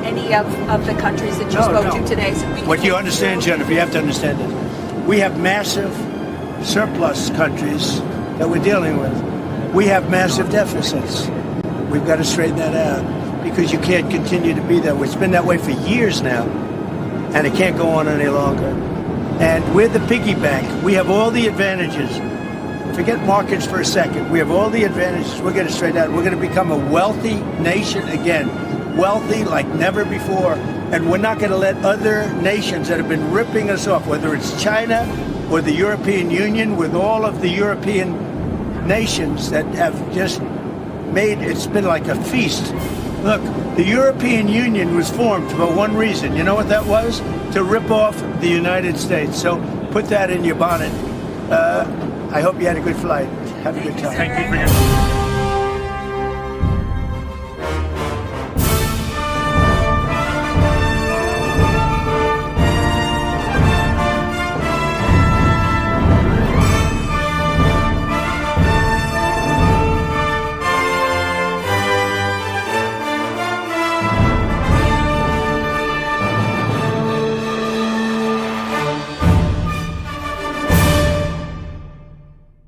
any of the countries that you spoke to today? So what you understand, Jennifer, you have to understand this. We have massive surplus countries that we're dealing with. We have massive deficits. We've got to straighten that out because you can't continue to be that way. It's been that way for years now, and it can't go on any longer. And we're the piggy bank. We have all the advantages. Forget markets for a second. We have all the advantages. We're going to straighten out. We're going to become a wealthy nation again. Wealthy like never before. And we're not going to let other nations that have been ripping us off, whether it's China or the European Union, with all of the European nations that have just made, it's been like a feast. Look, the European Union was formed for one reason. You know what that was? To rip off the United States. So put that in your bonnet. I hope you had a good flight. Have a good time. Thank you for your...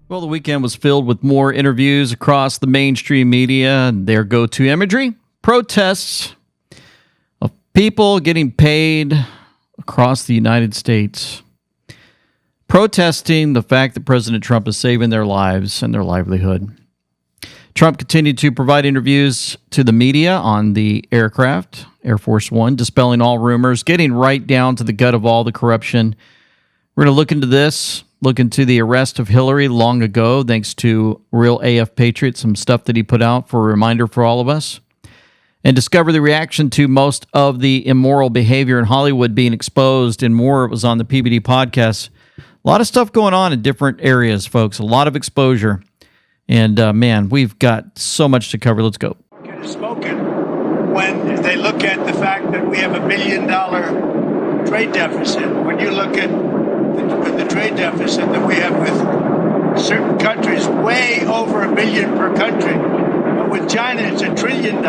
Well, the weekend was filled with more interviews across the mainstream media and their go-to imagery, protests of people getting paid across the United States, protesting the fact that President Trump is saving their lives and their livelihood. Trump continued to provide interviews to the media on the aircraft, Air Force One, dispelling all rumors, getting right down to the gut of all the corruption. We're going to look into this. Look into the arrest of Hillary long ago, thanks to Real AF Patriot, some stuff that he put out for a reminder for all of us. And discover the reaction to most of the immoral behavior in Hollywood being exposed and more. It was on the PBD podcast. A lot of stuff going on in different areas, folks. A lot of exposure. And man, we've got so much to cover. Let's go. Spoken when they look at the fact that we have $1 billion trade deficit. When you look at the trade deficit that we have with certain countries, way over $1 billion per country. But with China, it's $1 trillion.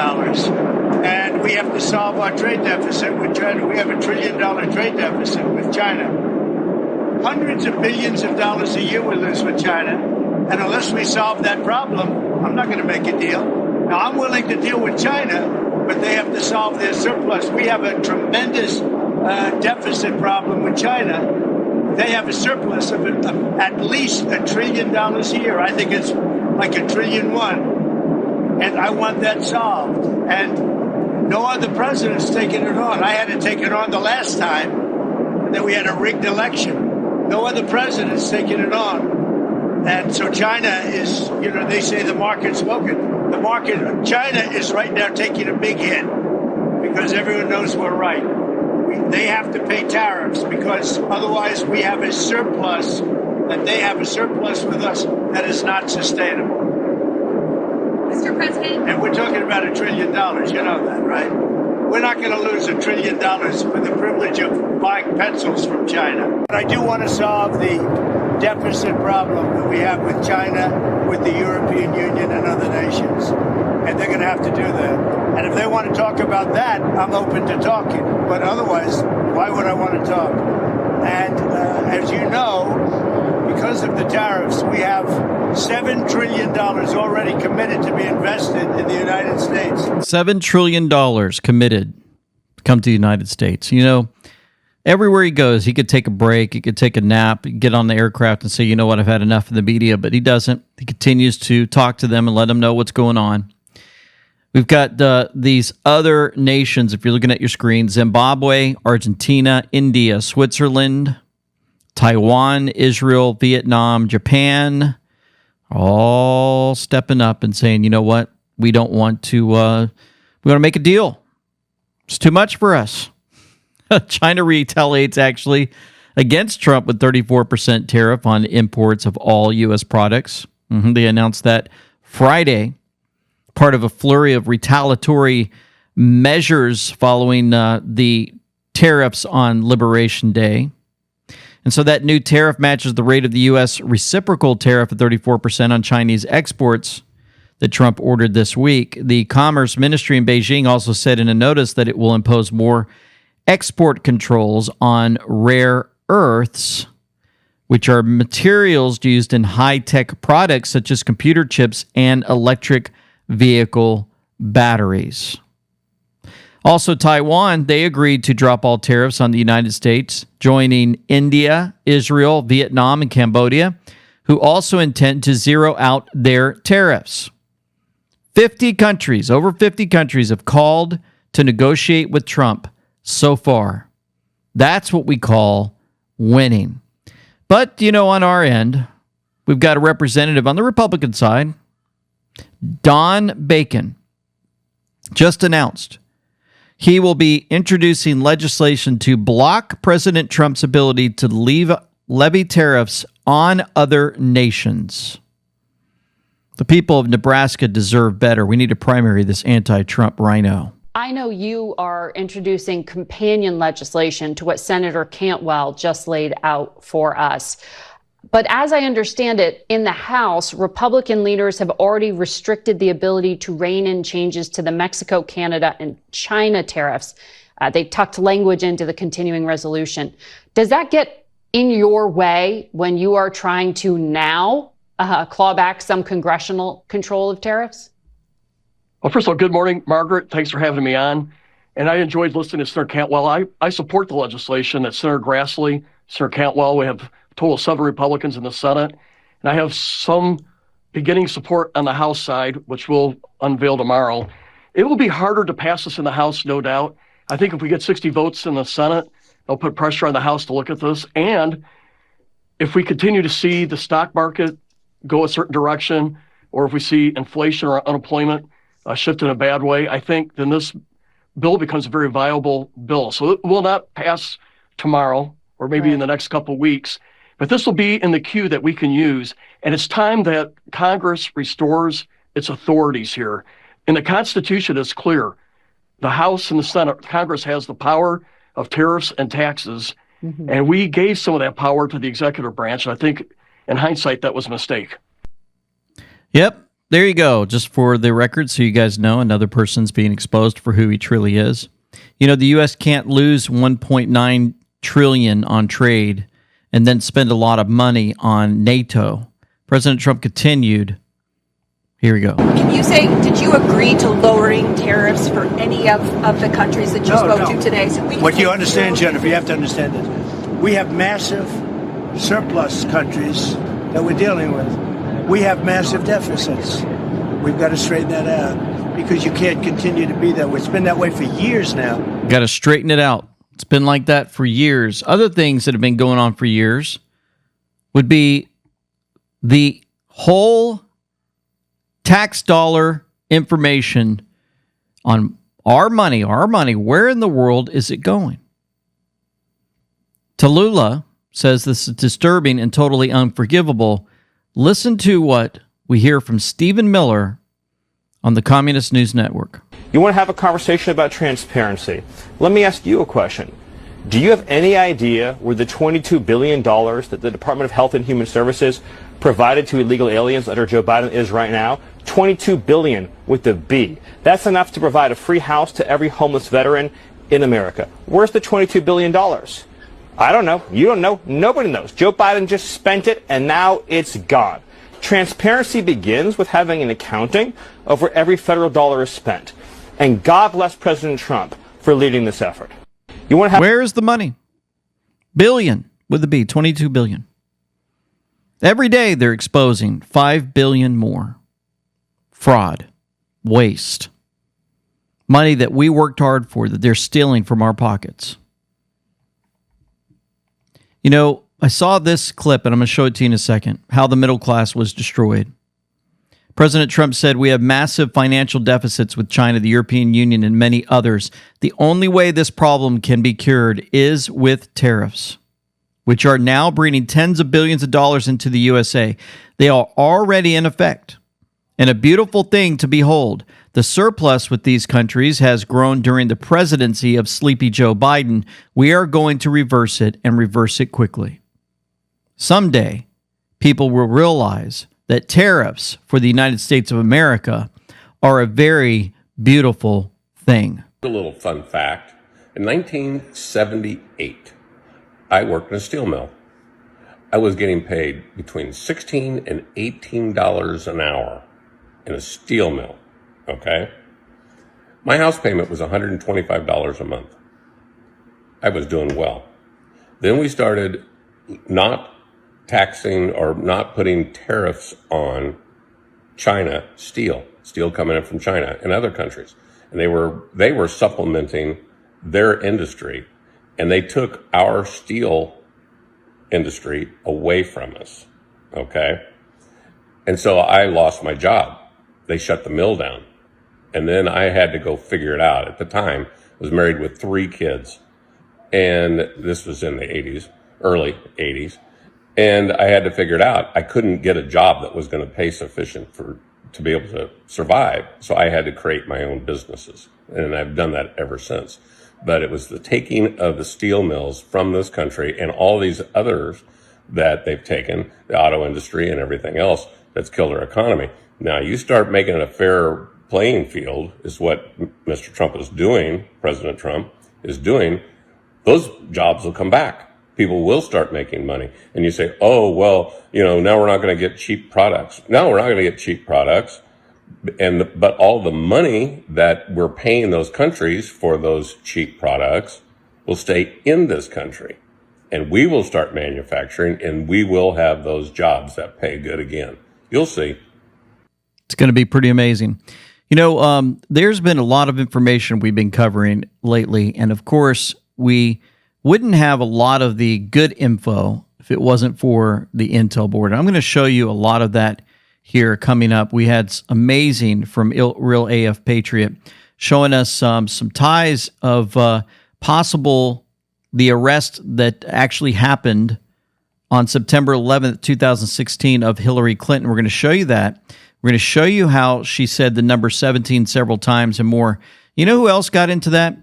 And we have to solve our trade deficit with China. We have $1 trillion trade deficit with China. Hundreds of billions of dollars a year we lose with China. And unless we solve that problem, I'm not going to make a deal. Now, I'm willing to deal with China, but they have to solve their surplus. We have a tremendous deficit problem with China. They have a surplus of at least $1 trillion a year. I think it's like $1.1 trillion. And I want that solved. And no other president's taken it on. I had to take it on the last time, and then we had a rigged election. No other president's taken it on. And so China is, they say the market's spoken. The market, China is right now taking a big hit because everyone knows we're right. They have to pay tariffs because otherwise we have a surplus, and they have a surplus with us that is not sustainable. Mr. President. And we're talking about $1 trillion. You know that, right? We're not going to lose $1 trillion for the privilege of buying pencils from China. But I do want to solve the deficit problem that we have with China, with the European Union and other nations. And they're going to have to do that. And if they want to talk about that, I'm open to talking. But otherwise, why would I want to talk? And as you know, because of the tariffs, we have $7 trillion already committed to be invested in the United States. $7 trillion committed to come to the United States. Everywhere he goes, he could take a break, he could take a nap, get on the aircraft and say, you know what, I've had enough of the media. But he doesn't. He continues to talk to them and let them know what's going on. We've got these other nations, if you're looking at your screen, Zimbabwe, Argentina, India, Switzerland, Taiwan, Israel, Vietnam, Japan, all stepping up and saying, you know what, we don't want to, we want to make a deal. It's too much for us. China retaliates actually against Trump with 34% tariff on imports of all U.S. products. They announced that Friday, part of a flurry of retaliatory measures following the tariffs on Liberation Day. And so that new tariff matches the rate of the U.S. reciprocal tariff of 34% on Chinese exports that Trump ordered this week. The Commerce Ministry in Beijing also said in a notice that it will impose more export controls on rare earths, which are materials used in high-tech products such as computer chips and electric vehicle batteries. Also, Taiwan, they agreed to drop all tariffs on the United States, joining India, Israel, Vietnam, and Cambodia, who also intend to zero out their tariffs. 50 countries, over 50 countries, have called to negotiate with Trump so far. That's what we call winning. But, on our end, we've got a representative on the Republican side, Don Bacon, just announced he will be introducing legislation to block President Trump's ability to levy tariffs on other nations. The people of Nebraska deserve better. We need to primary this anti-Trump rhino. I know you are introducing companion legislation to what Senator Cantwell just laid out for us. But as I understand it, in the House, Republican leaders have already restricted the ability to rein in changes to the Mexico, Canada, and China tariffs. They tucked language into the continuing resolution. Does that get in your way when you are trying to now claw back some congressional control of tariffs? Well, first of all, good morning, Margaret. Thanks for having me on. And I enjoyed listening to Senator Cantwell. I support the legislation that Senator Grassley, Senator Cantwell, we have a total of 7 Republicans in the Senate. And I have some beginning support on the House side, which we'll unveil tomorrow. It will be harder to pass this in the House, no doubt. I think if we get 60 votes in the Senate, they'll put pressure on the House to look at this. And if we continue to see the stock market go a certain direction, or if we see inflation or unemployment shift in a bad way, I think then this bill becomes a very viable bill. So it will not pass tomorrow or maybe in the next couple of weeks, but this will be in the queue that we can use. And it's time that Congress restores its authorities here. In the Constitution, it's clear. The House and the Senate, Congress has the power of tariffs and taxes, and we gave some of that power to the executive branch. And I think in hindsight, that was a mistake. Yep. There you go. Just for the record, so you guys know, another person's being exposed for who he truly is. The U.S. can't lose $1.9 trillion on trade and then spend a lot of money on NATO. President Trump continued. Here we go. Can you say, did you agree to lowering tariffs for any of the countries that you spoke to today? So What you understand, Jennifer, you have to understand this. We have massive surplus countries that we're dealing with. We have massive deficits. We've got to straighten that out because you can't continue to be that way. It's been that way for years now. Got to straighten it out. It's been like that for years. Other things that have been going on for years would be the whole tax dollar information on our money. Where in the world is it going? Tallulah says this is disturbing and totally unforgivable. Listen to what we hear from Stephen Miller on the Communist News Network. You want to have a conversation about transparency. Let me ask you a question. Do you have any idea where the $22 billion that the Department of Health and Human Services provided to illegal aliens under Joe Biden is right now? $22 billion with the B. That's enough to provide a free house to every homeless veteran in America. Where's the $22 billion? I don't know. You don't know. Nobody knows. Joe Biden just spent it, and now it's gone. Transparency begins with having an accounting of where every federal dollar is spent. And God bless President Trump for leading this effort. You want to have Where's the money? Billion with a B, 22 billion. Every day they're exposing 5 billion more. Fraud, waste, money that we worked hard for that they're stealing from our pockets. I saw this clip, and I'm going to show it to you in a second, how the middle class was destroyed. President Trump said we have massive financial deficits with China, the European Union, and many others. The only way this problem can be cured is with tariffs, which are now bringing tens of billions of dollars into the USA. They are already in effect. And a beautiful thing to behold, the surplus with these countries has grown during the presidency of Sleepy Joe Biden. We are going to reverse it and reverse it quickly. Someday, people will realize that tariffs for the United States of America are a very beautiful thing. A little fun fact. In 1978, I worked in a steel mill. I was getting paid between $16 and $18 an hour in a steel mill, okay? My house payment was $125 a month. I was doing well. Then we started not taxing or not putting tariffs on China steel coming in from China and other countries. And they were supplementing their industry, and they took our steel industry away from us. Okay. And so I lost my job. They shut the mill down. And then I had to go figure it out. At the time, I was married with 3 kids. And this was in the 80s, early 80s. And I had to figure it out. I couldn't get a job that was going to pay sufficient to be able to survive. So I had to create my own businesses. And I've done that ever since. But it was the taking of the steel mills from this country and all these others that they've taken, the auto industry and everything else, that's killed our economy. Now you start making it a fair playing field, is what Mr. Trump is doing, President Trump is doing. Those jobs will come back. People will start making money. And you say, oh, well, now we're not going to get cheap products. No, we're not going to get cheap products. But all the money that we're paying those countries for those cheap products will stay in this country. And we will start manufacturing, and we will have those jobs that pay good again. You'll see. It's going to be pretty amazing. There's been a lot of information we've been covering lately. And of course, we wouldn't have a lot of the good info if it wasn't for the Intel board. I'm going to show you a lot of that here coming up. We had amazing from Real AF Patriot showing us some ties of the arrest that actually happened on September 11th, 2016 of Hillary Clinton. We're going to show you that. We're going to show you how she said the number 17 several times and more. You know who else got into that?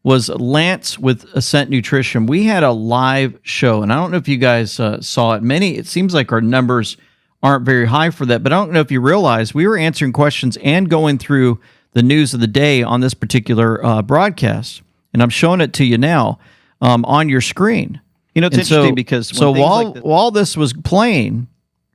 Was Lance with Ascent Nutrition. We had a live show, and I don't know if you guys saw it. It seems like our numbers aren't very high for that, but I don't know if you realize we were answering questions and going through the news of the day on this particular broadcast. And I'm showing it to you now on your screen. It's interesting because while this was playing,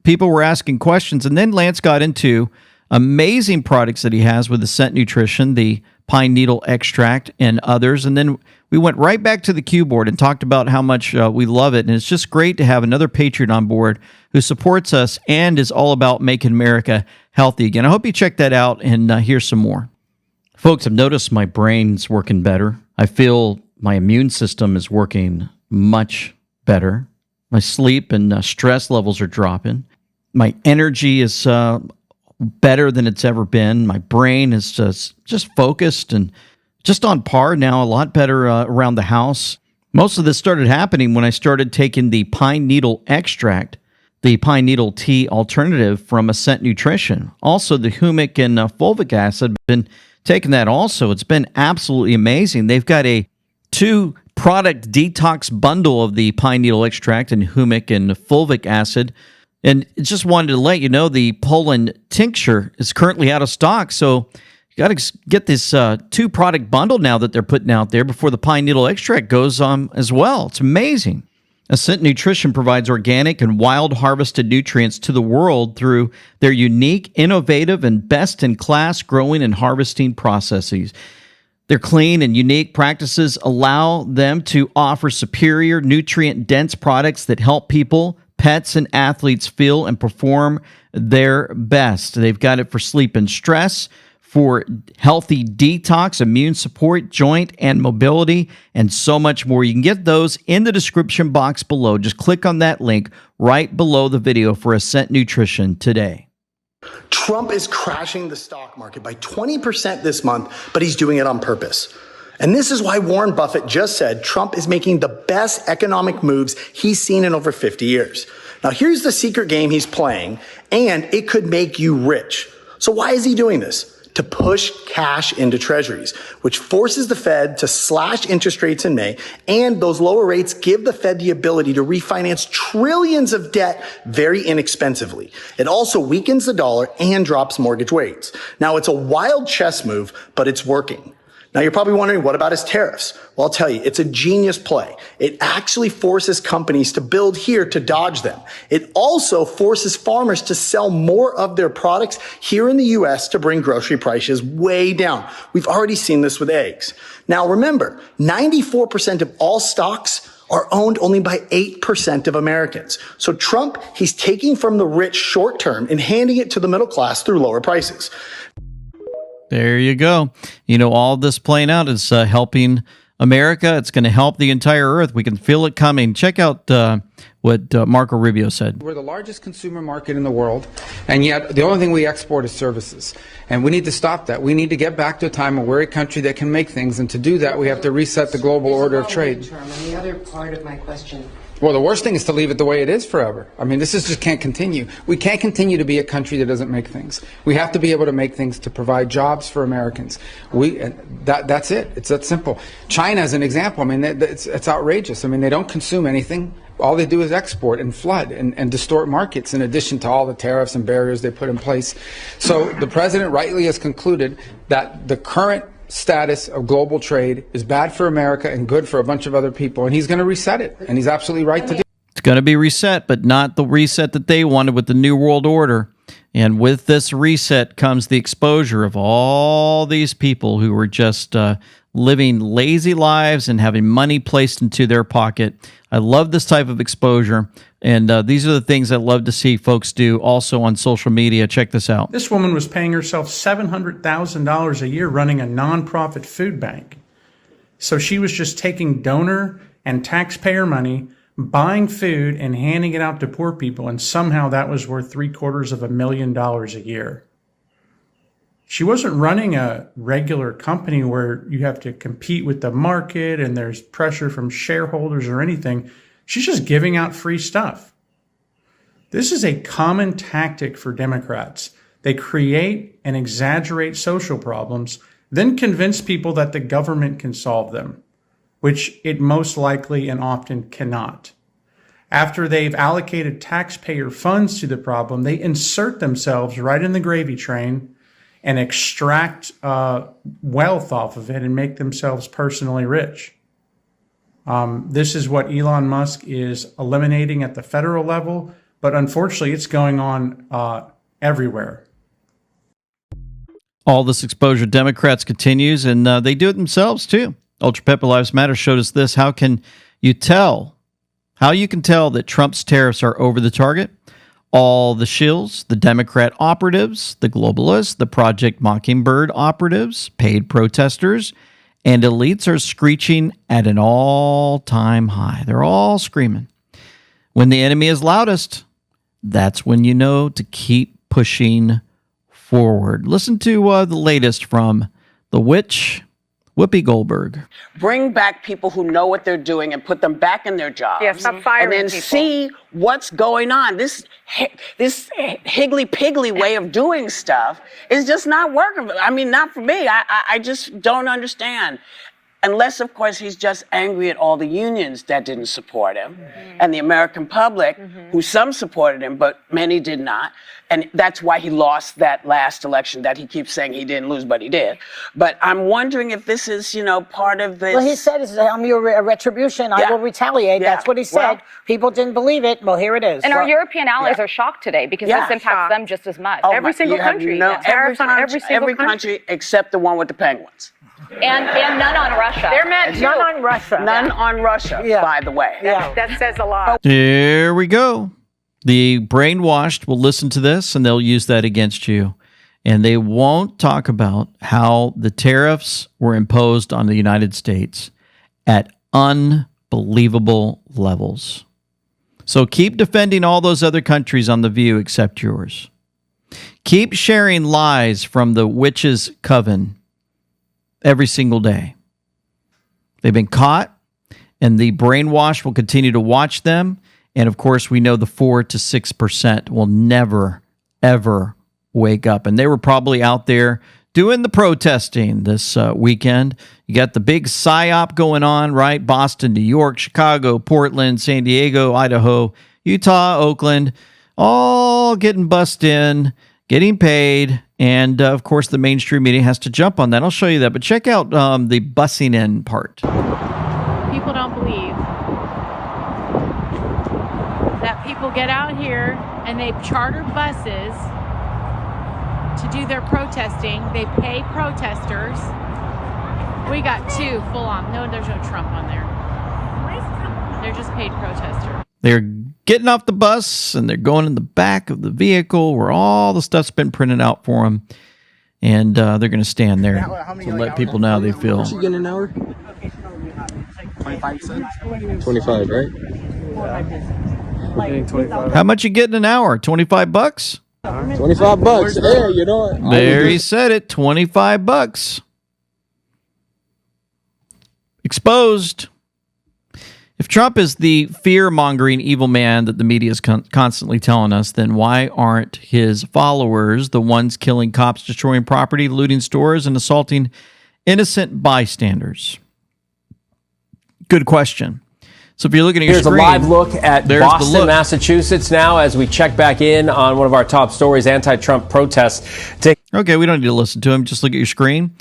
people were asking questions, and then Lance got into amazing products that he has with Ascent Nutrition, the pine needle extract and others. And then we went right back to the Q board and talked about how much we love it. And it's just great to have another Patriot on board who supports us and is all about making America healthy again. I hope you check that out and hear some more. Folks, I've noticed my brain's working better. I feel my immune system is working much better. My sleep and stress levels are dropping. My energy is better than it's ever been. My brain is just focused and just on par now, a lot better around the house. Most of this started happening when I started taking the pine needle extract, the pine needle tea alternative from Ascent Nutrition. Also, the humic and fulvic acid, I've been taking that also. It's been absolutely amazing. They've got a 2-product detox bundle of the pine needle extract and humic and fulvic acid. And just wanted to let you know the Poland tincture is currently out of stock. So you got to get this 2-product bundle now that they're putting out there before the pine needle extract goes as well. It's amazing. Ascent Nutrition provides organic and wild harvested nutrients to the world through their unique, innovative, and best-in-class growing and harvesting processes. Their clean and unique practices allow them to offer superior, nutrient-dense products that help people, pets, and athletes feel and perform their best. They've got it for sleep and stress, for healthy detox, immune support, joint and mobility, and so much more. You can get those in the description box below. Just click on that link right below the video for Ascent Nutrition today. Trump is crashing the stock market by 20% this month, but he's doing it on purpose. And this is why Warren Buffett just said Trump is making the best economic moves he's seen in over 50 years. Now, here's the secret game he's playing, and it could make you rich. So why is he doing this? to push cash into treasuries, which forces the Fed to slash interest rates in May. And those lower rates give the Fed the ability to refinance trillions of debt very inexpensively. It also weakens the dollar and drops mortgage rates. Now, it's a wild chess move, but it's working. Now, you're probably wondering, what about his tariffs? Well, I'll tell you, it's a genius play. It actually forces companies to build here to dodge them. It also forces farmers to sell more of their products here in the U.S. to bring grocery prices way down. We've already seen this with eggs. Now, remember, 94% of all stocks are owned only by 8% of Americans. So Trump, he's taking from the rich short term and handing it to the middle class through lower prices. There you go. You know, all this playing out is helping America. It's going to help the entire earth. We can feel it coming. Check out what Marco Rubio said. We're the largest consumer market in the world, and yet the only thing we export is services. And we need to stop that. We need to get back to a time where we're a country that can make things, and to do that, we have to reset the global order of trade. And the other part of my question. Well, the worst thing is to leave it the way it is forever. I mean, just can't continue. We can't continue to be a country that doesn't make things. We have to be able to make things to provide jobs for Americans. That's it. It's that simple. China is an example. I mean, it's outrageous. I mean, they don't consume anything. All they do is export and flood and distort markets, in addition to all the tariffs and barriers they put in place. So the president rightly has concluded that the current status of global trade is bad for America and good for a bunch of other people, and he's going to reset it, and he's absolutely right to do. It's going to be reset, but not the reset that they wanted with the New World Order. And with this reset comes the exposure of all these people who were just living lazy lives and having money placed into their pocket. I love this type of exposure, and these are the things I love to see folks do also on social media. Check this out. This woman was paying herself $700,000 a year running a nonprofit food bank. So she was just taking donor and taxpayer money, buying food and handing it out to poor people, and somehow that was worth $750,000 a year. She wasn't running a regular company where you have to compete with the market and there's pressure from shareholders or anything. She's just giving out free stuff. This is a common tactic for Democrats. They create and exaggerate social problems, then convince people that the government can solve them, which it most likely and often cannot. After they've allocated taxpayer funds to the problem, they insert themselves right in the gravy train and extract wealth off of it and make themselves personally rich. This is what Elon Musk is eliminating at the federal level, but unfortunately it's going on everywhere. All this exposure, Democrats continues, and they do it themselves too. Ultra Pepper Lives Matter showed us this. How you can tell that Trump's tariffs are over the target? All the shills, the Democrat operatives, the globalists, the Project Mockingbird operatives, paid protesters, and elites are screeching at an all-time high. They're all screaming. When the enemy is loudest, that's when you know to keep pushing forward. Listen to the latest from the witch, Whoopi Goldberg. Bring back people who know what they're doing and put them back in their jobs. Yeah, stop firing and then people. See what's going on. This higgly-piggly way of doing stuff is just not working. I mean, not for me. I just don't understand. Unless, of course, he's just angry at all the unions that didn't support him and the American public, who some supported him, but many did not. And that's why he lost that last election that he keeps saying he didn't lose, but he did. But I'm wondering if this is, part of this. Well, he said, I'm your retribution. I will retaliate. Yeah. That's what he said. Well, people didn't believe it. Well, here it is. And our European allies are shocked today because this impacts them just as much. Every single country. Every country except the one with the penguins. And none on Russia. They're mad too. None on Russia. None on Russia, by the way. Yeah. That says a lot. Here we go. The brainwashed will listen to this and they'll use that against you. And they won't talk about how the tariffs were imposed on the United States at unbelievable levels. So keep defending all those other countries on The View except yours. Keep sharing lies from the witches' coven every single day. They've been caught, and the brainwash will continue to watch them. And of course, we know the 4 to 6% will never, ever wake up. And they were probably out there doing the protesting this weekend. You got the big PSYOP going on, right? Boston, New York, Chicago, Portland, San Diego, Idaho, Utah, Oakland, all getting bussed in, getting paid. And, of course, the mainstream media has to jump on that. I'll show you that. But check out the bussing in part. People don't believe that people get out here and they charter buses to do their protesting. They pay protesters. We got two full on. No, there's no Trump on there. They're just paid protesters. They're getting off the bus and they're going in the back of the vehicle where all the stuff's been printed out for them. And they're going to stand there to let people know how they feel. How much you getting an hour? 25 cents. 25, right? We're getting 25. How much you getting an hour? $25? $25. There, you know it. There he said it. $25. Exposed. If Trump is the fear-mongering evil man that the media is constantly telling us, then why aren't his followers the ones killing cops, destroying property, looting stores, and assaulting innocent bystanders? Good question. So if you're looking at your Here's screen, a live look at Boston, Massachusetts now as we check back in on one of our top stories, anti-Trump protests. Okay, we don't need to listen to him. Just look at your screen.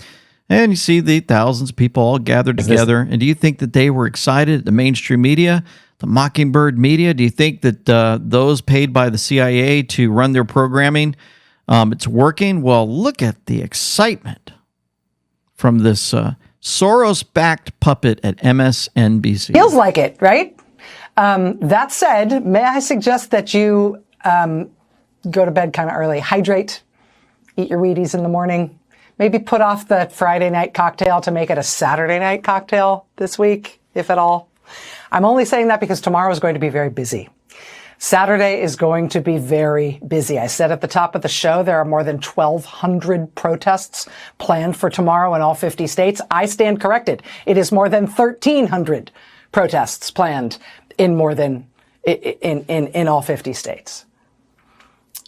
And you see the thousands of people all gathered together. And do you think that they were excited, the mainstream media, the Mockingbird media? Do you think that those paid by the CIA to run their programming, it's working? Well, look at the excitement from this Soros-backed puppet at MSNBC. Feels like it, right? That said, may I suggest that you go to bed kind of early, hydrate, eat your Wheaties in the morning, maybe put off the Friday night cocktail to make it a Saturday night cocktail this week, if at all. I'm only saying that because tomorrow is going to be very busy. Saturday is going to be very busy. I said at the top of the show, there are more than 1,200 protests planned for tomorrow in all 50 states. I stand corrected. It is more than 1,300 protests planned in all 50 states.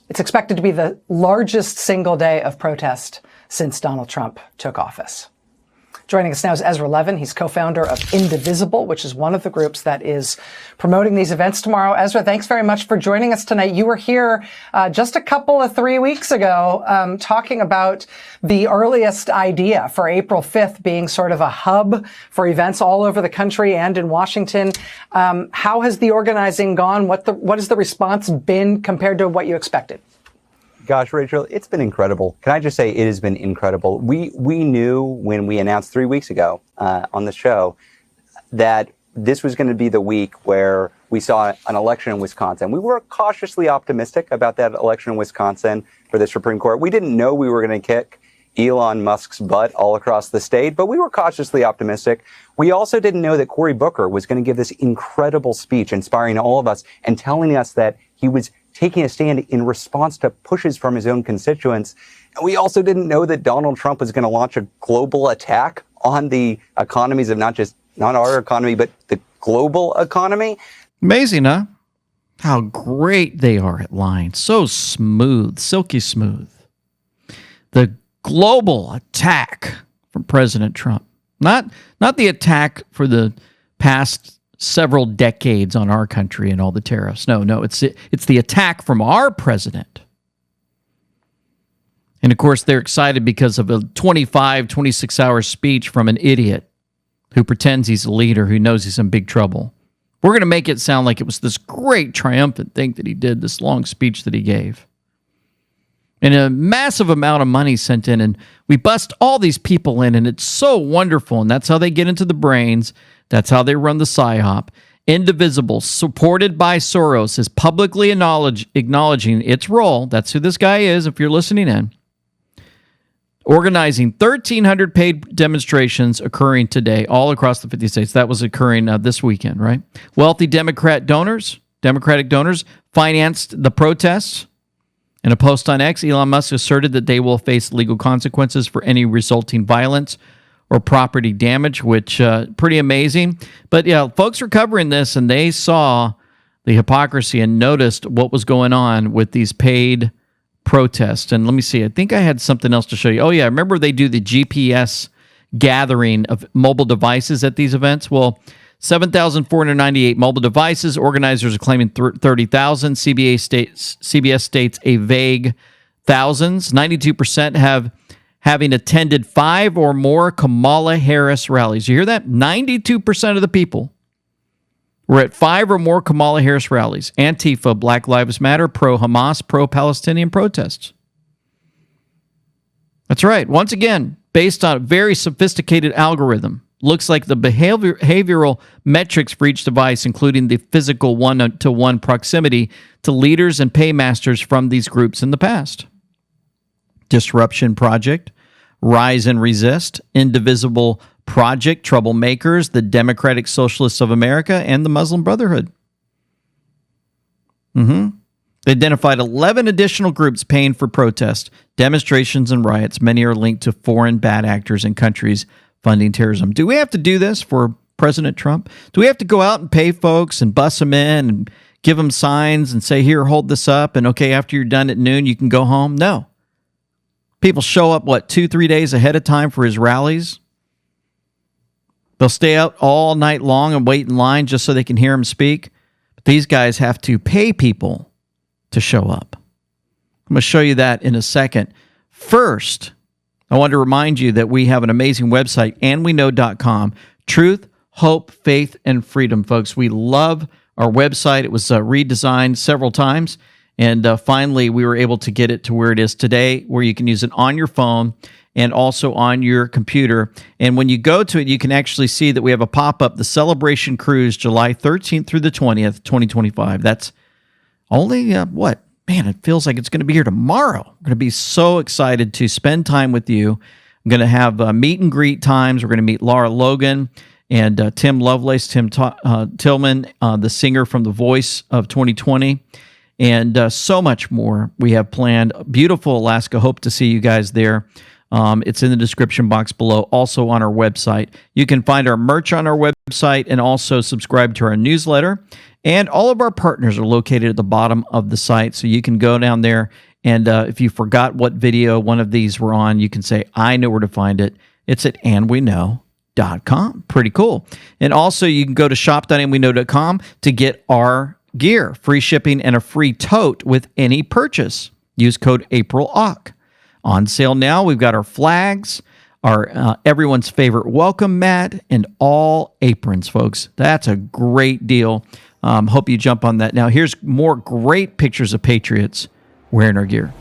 It's expected to be the largest single day of protest since Donald Trump took office. Joining us now is Ezra Levin. He's co-founder of Indivisible, which is one of the groups that is promoting these events tomorrow. Ezra, thanks very much for joining us tonight. You were here just a couple of 3 weeks ago talking about the earliest idea for April 5th being sort of a hub for events all over the country and in Washington. How has the organizing gone? What has the response been compared to what you expected? Gosh, Rachel, it's been incredible. Can I just say it has been incredible? We knew when we announced 3 weeks ago on the show that this was going to be the week where we saw an election in Wisconsin. We were cautiously optimistic about that election in Wisconsin for the Supreme Court. We didn't know we were going to kick Elon Musk's butt all across the state, but we were cautiously optimistic. We also didn't know that Cory Booker was going to give this incredible speech, inspiring all of us and telling us that he was taking a stand in response to pushes from his own constituents. And we also didn't know that Donald Trump was going to launch a global attack on the economies of not our economy, but the global economy. Amazing, huh? How great they are at lying. So smooth, silky smooth. The global attack from President Trump. Not the attack for the past several decades on our country and all the tariffs. No, it's the attack from our president. And of course, they're excited because of a 26-hour speech from an idiot who pretends he's a leader, who knows he's in big trouble. We're going to make it sound like it was this great triumphant thing that he did, this long speech that he gave. And a massive amount of money sent in, and we bust all these people in, and it's so wonderful. And that's how they get into the brains. That's how they run the PSYOP. Indivisible, supported by Soros, is publicly acknowledging its role. That's who this guy is, if you're listening in. Organizing 1,300 paid demonstrations occurring today all across the 50 states. That was occurring this weekend, right? Wealthy Democratic donors financed the protests. In a post on X, Elon Musk asserted that they will face legal consequences for any resulting violence or property damage, which pretty amazing. But yeah, folks were covering this and they saw the hypocrisy and noticed what was going on with these paid protest. And let me see, I think I had something else to show you. Oh, yeah, remember they do the GPS gathering of mobile devices at these events? Well, 7,498 mobile devices. Organizers are claiming 30,000. CBS states a vague thousands. 92% having attended 5 or more Kamala Harris rallies. You hear that? 92% of the people were at 5 or more Kamala Harris rallies. Antifa, Black Lives Matter, pro-Hamas, pro-Palestinian protests. That's right. Once again, based on a very sophisticated algorithm. Looks like the behavioral metrics for each device, including the physical one-to-one proximity to leaders and paymasters from these groups in the past. Disruption Project, Rise and Resist, Indivisible Project, Troublemakers, the Democratic Socialists of America, and the Muslim Brotherhood. They identified 11 additional groups paying for protests, demonstrations, and riots. Many are linked to foreign bad actors in countries funding terrorism. Do we have to do this for President Trump? Do we have to go out and pay folks and bus them in and give them signs and say, here, hold this up, and okay, after you're done at noon, you can go home? No. People show up, 2-3 days ahead of time for his rallies? They'll stay out all night long and wait in line just so they can hear him speak. But these guys have to pay people to show up. I'm going to show you that in a second. First, I want to remind you that we have an amazing website, andweknow.com. Truth, hope, faith, and freedom, folks. We love our website. It was redesigned several times, and finally we were able to get it to where it is today, where you can use it on your phone and also on your computer. And when you go to it, you can actually see that we have a pop-up, the Celebration Cruise, July 13th through the 20th, 2025. That's only, Man, it feels like it's going to be here tomorrow. I'm going to be so excited to spend time with you. I'm going to have meet and greet times. We're going to meet Laura Logan and Tim Lovelace, Tim Tillman, the singer from The Voice of 2020, and so much more we have planned. Beautiful Alaska. Hope to see you guys there. It's in the description box below, also on our website. You can find our merch on our website and also subscribe to our newsletter. And all of our partners are located at the bottom of the site, so you can go down there, and if you forgot what video one of these were on, you can say, I know where to find it. It's at andweknow.com. Pretty cool. And also, you can go to shop.andweknow.com to get our gear, free shipping, and a free tote with any purchase. Use code APRILAUK. On sale now, we've got our flags, our everyone's favorite welcome mat, and all aprons, folks. That's a great deal. Hope you jump on that. Now, here's more great pictures of patriots wearing our gear.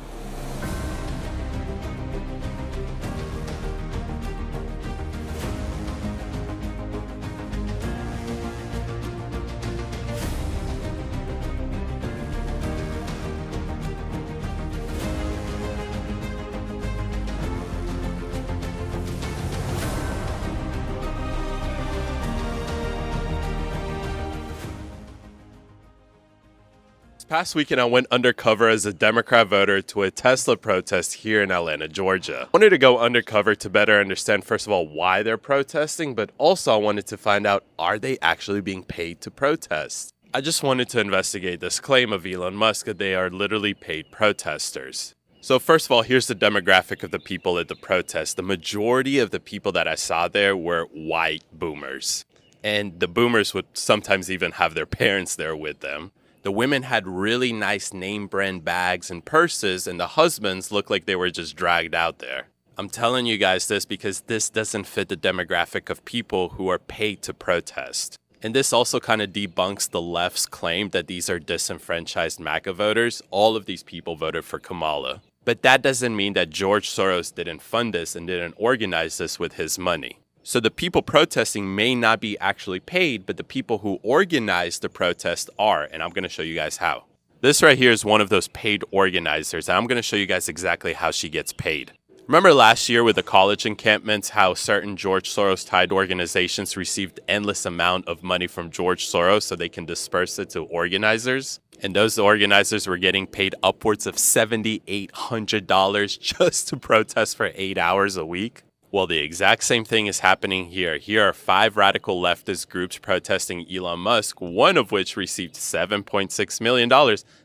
Past weekend, I went undercover as a Democrat voter to a Tesla protest here in Atlanta, Georgia. I wanted to go undercover to better understand, first of all, why they're protesting, but also I wanted to find out, are they actually being paid to protest? I just wanted to investigate this claim of Elon Musk that they are literally paid protesters. So first of all, here's the demographic of the people at the protest. The majority of the people that I saw there were white boomers. And the boomers would sometimes even have their parents there with them. The women had really nice name brand bags and purses, and the husbands looked like they were just dragged out there. I'm telling you guys this because this doesn't fit the demographic of people who are paid to protest. And this also kind of debunks the left's claim that these are disenfranchised MAGA voters. All of these people voted for Kamala. But that doesn't mean that George Soros didn't fund this and didn't organize this with his money. So the people protesting may not be actually paid, but the people who organize the protest are, and I'm going to show you guys how. This right here is one of those paid organizers, and I'm going to show you guys exactly how she gets paid. Remember last year with the college encampments, how certain George Soros-tied organizations received endless amount of money from George Soros so they can disperse it to organizers? And those organizers were getting paid upwards of $7,800 just to protest for 8 hours a week. Well, the exact same thing is happening here. Here are 5 radical leftist groups protesting Elon Musk, one of which received $7.6 million,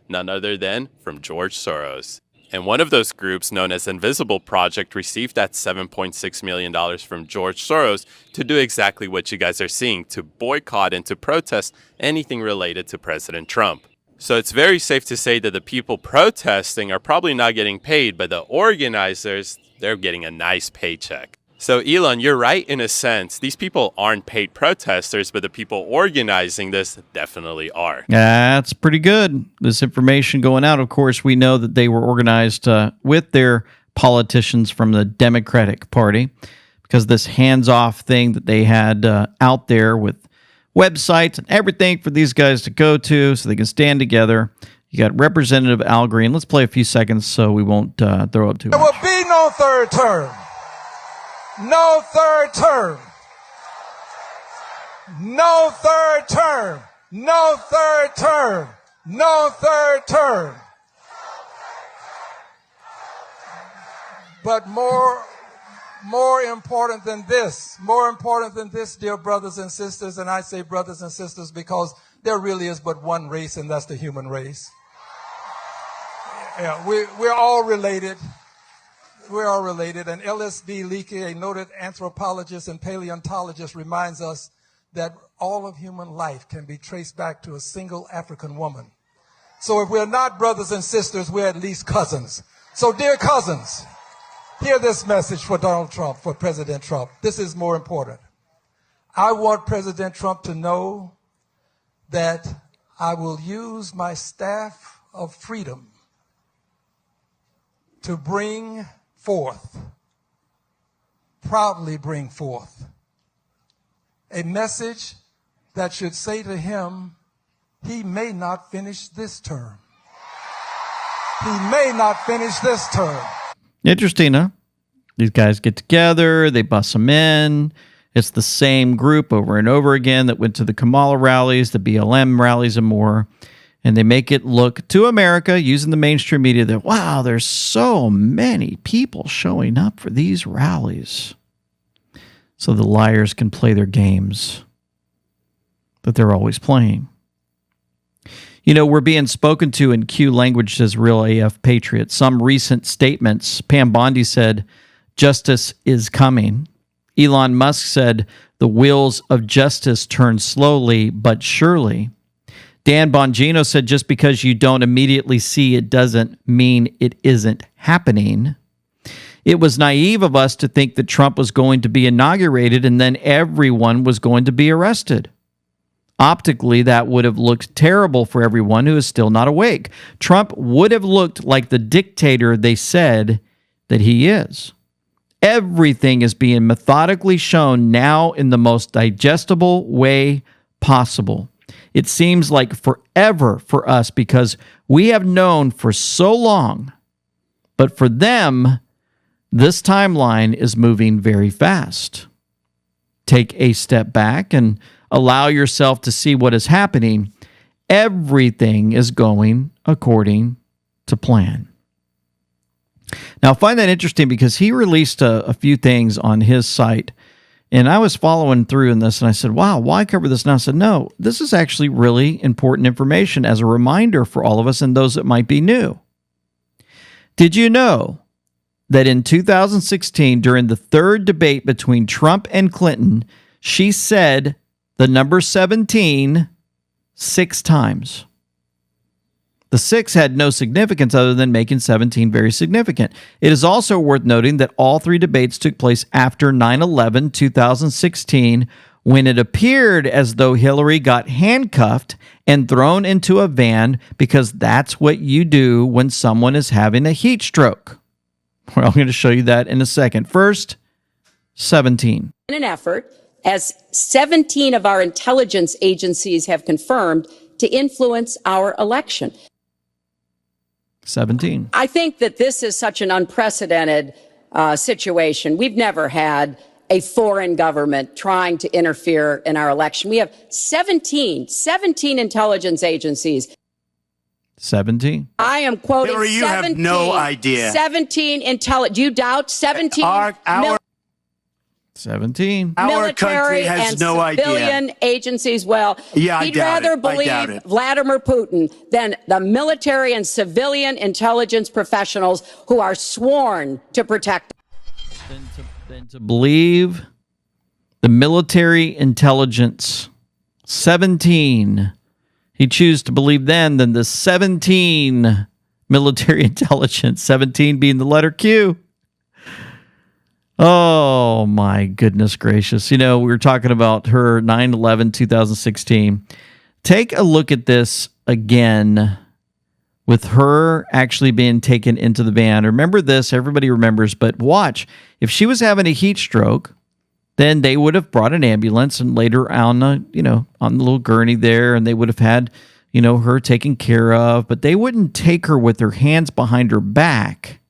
none other than from George Soros. And one of those groups, known as Invisible Project, received that $7.6 million from George Soros to do exactly what you guys are seeing, to boycott and to protest anything related to President Trump. So it's very safe to say that the people protesting are probably not getting paid, but the organizers, they're getting a nice paycheck. So Elon, you're right in a sense. These people aren't paid protesters, but the people organizing this definitely are. That's pretty good. This information going out, of course, we know that they were organized with their politicians from the Democratic Party, because this hands-off thing that they had out there with websites and everything for these guys to go to so they can stand together. You got Representative Al Green. Let's play a few seconds so we won't throw up too much. There will be no third term. No third term. No third term. No third term. No third term. But more important than this, dear brothers and sisters, and I say brothers and sisters because there really is but one race, and that's the human race. Yeah, we're all related. We're all related. And L.S.D. Leakey, a noted anthropologist and paleontologist, reminds us that all of human life can be traced back to a single African woman. So if we're not brothers and sisters, we're at least cousins. So dear cousins, hear this message for Donald Trump, for President Trump. This is more important. I want President Trump to know that I will use my staff of freedom to proudly bring forth a message that should say to him, he may not finish this term. He may not finish this term. Interesting, huh? These guys get together, they bus them in. It's the same group over and over again that went to the Kamala rallies, the BLM rallies, and more. And they make it look to America, using the mainstream media, that, wow, there's so many people showing up for these rallies. So the liars can play their games that they're always playing. You know, we're being spoken to in Q language, says Real AF Patriot. Some recent statements, Pam Bondi said, justice is coming. Elon Musk said, the wheels of justice turn slowly but surely. Dan Bongino said, just because you don't immediately see it doesn't mean it isn't happening. It was naive of us to think that Trump was going to be inaugurated and then everyone was going to be arrested. Optically, that would have looked terrible for everyone who is still not awake. Trump would have looked like the dictator they said that he is. Everything is being methodically shown now in the most digestible way possible. It seems like forever for us because we have known for so long. But for them, this timeline is moving very fast. Take a step back and allow yourself to see what is happening. Everything is going according to plan. Now, I find that interesting because he released a few things on his site. And I was following through in this, and I said, wow, why cover this now? I said, no, this is actually really important information as a reminder for all of us and those that might be new. Did you know that in 2016, during the third debate between Trump and Clinton, she said the number 17 6 times? The 6 had no significance other than making 17 very significant. It is also worth noting that all 3 debates took place after 9/11, 2016, when it appeared as though Hillary got handcuffed and thrown into a van, because that's what you do when someone is having a heat stroke. Well, I'm going to show you that in a second. First, 17. In an effort, as 17 of our intelligence agencies have confirmed, to influence our election. 17. I think that this is such an unprecedented situation. We've never had a foreign government trying to interfere in our election. We have 17 intelligence agencies. 17. I am quoting Hillary, you 17. have no idea. 17 intelligence. Do you doubt 17? 17. Our military country has and no idea. civilian agencies. Well, Yeah, I he'd doubt rather it. I doubt believe it. Vladimir Putin than the military and civilian intelligence professionals who are sworn to protect. Than to believe the military intelligence. 17. He chose to believe then than the 17 military intelligence. 17 being the letter Q. Oh, my goodness gracious. You know, we were talking about her 9/11/2016. Take a look at this again with her actually being taken into the van. Remember this, everybody remembers, but watch. If she was having a heat stroke, then they would have brought an ambulance and laid her on the little gurney there, and they would have had, her taken care of, but they wouldn't take her with her hands behind her back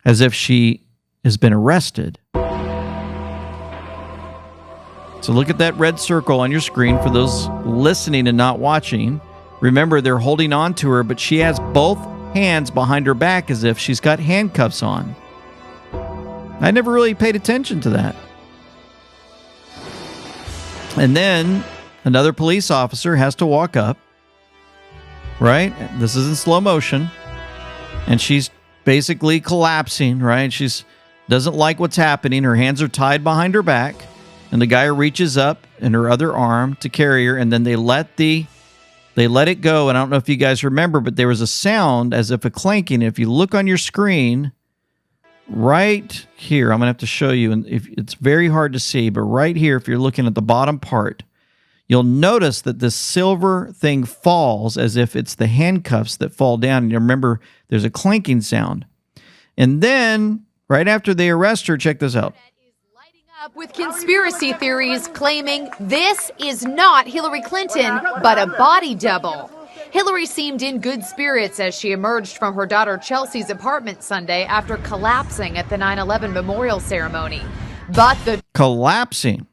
as if she has been arrested. So look at that red circle on your screen for those listening and not watching. Remember, they're holding on to her, but she has both hands behind her back as if she's got handcuffs on. I never really paid attention to that. And then another police officer has to walk up, right? This is in slow motion. And she's basically collapsing, right? She's doesn't like what's happening. Her hands are tied behind her back. And the guy reaches up in her other arm to carry her. And then they let it go. And I don't know if you guys remember, but there was a sound as if a clanking. If you look on your screen, right here, I'm going to have to show you. And it's very hard to see, but right here, if you're looking at the bottom part, you'll notice that this silver thing falls as if it's the handcuffs that fall down. And you remember, there's a clanking sound. And then, right after they arrest her, check this out. With conspiracy theories claiming this is not Hillary Clinton, but a body double. Hillary seemed in good spirits as she emerged from her daughter Chelsea's apartment Sunday after collapsing at the 9/11 memorial ceremony. But the collapsing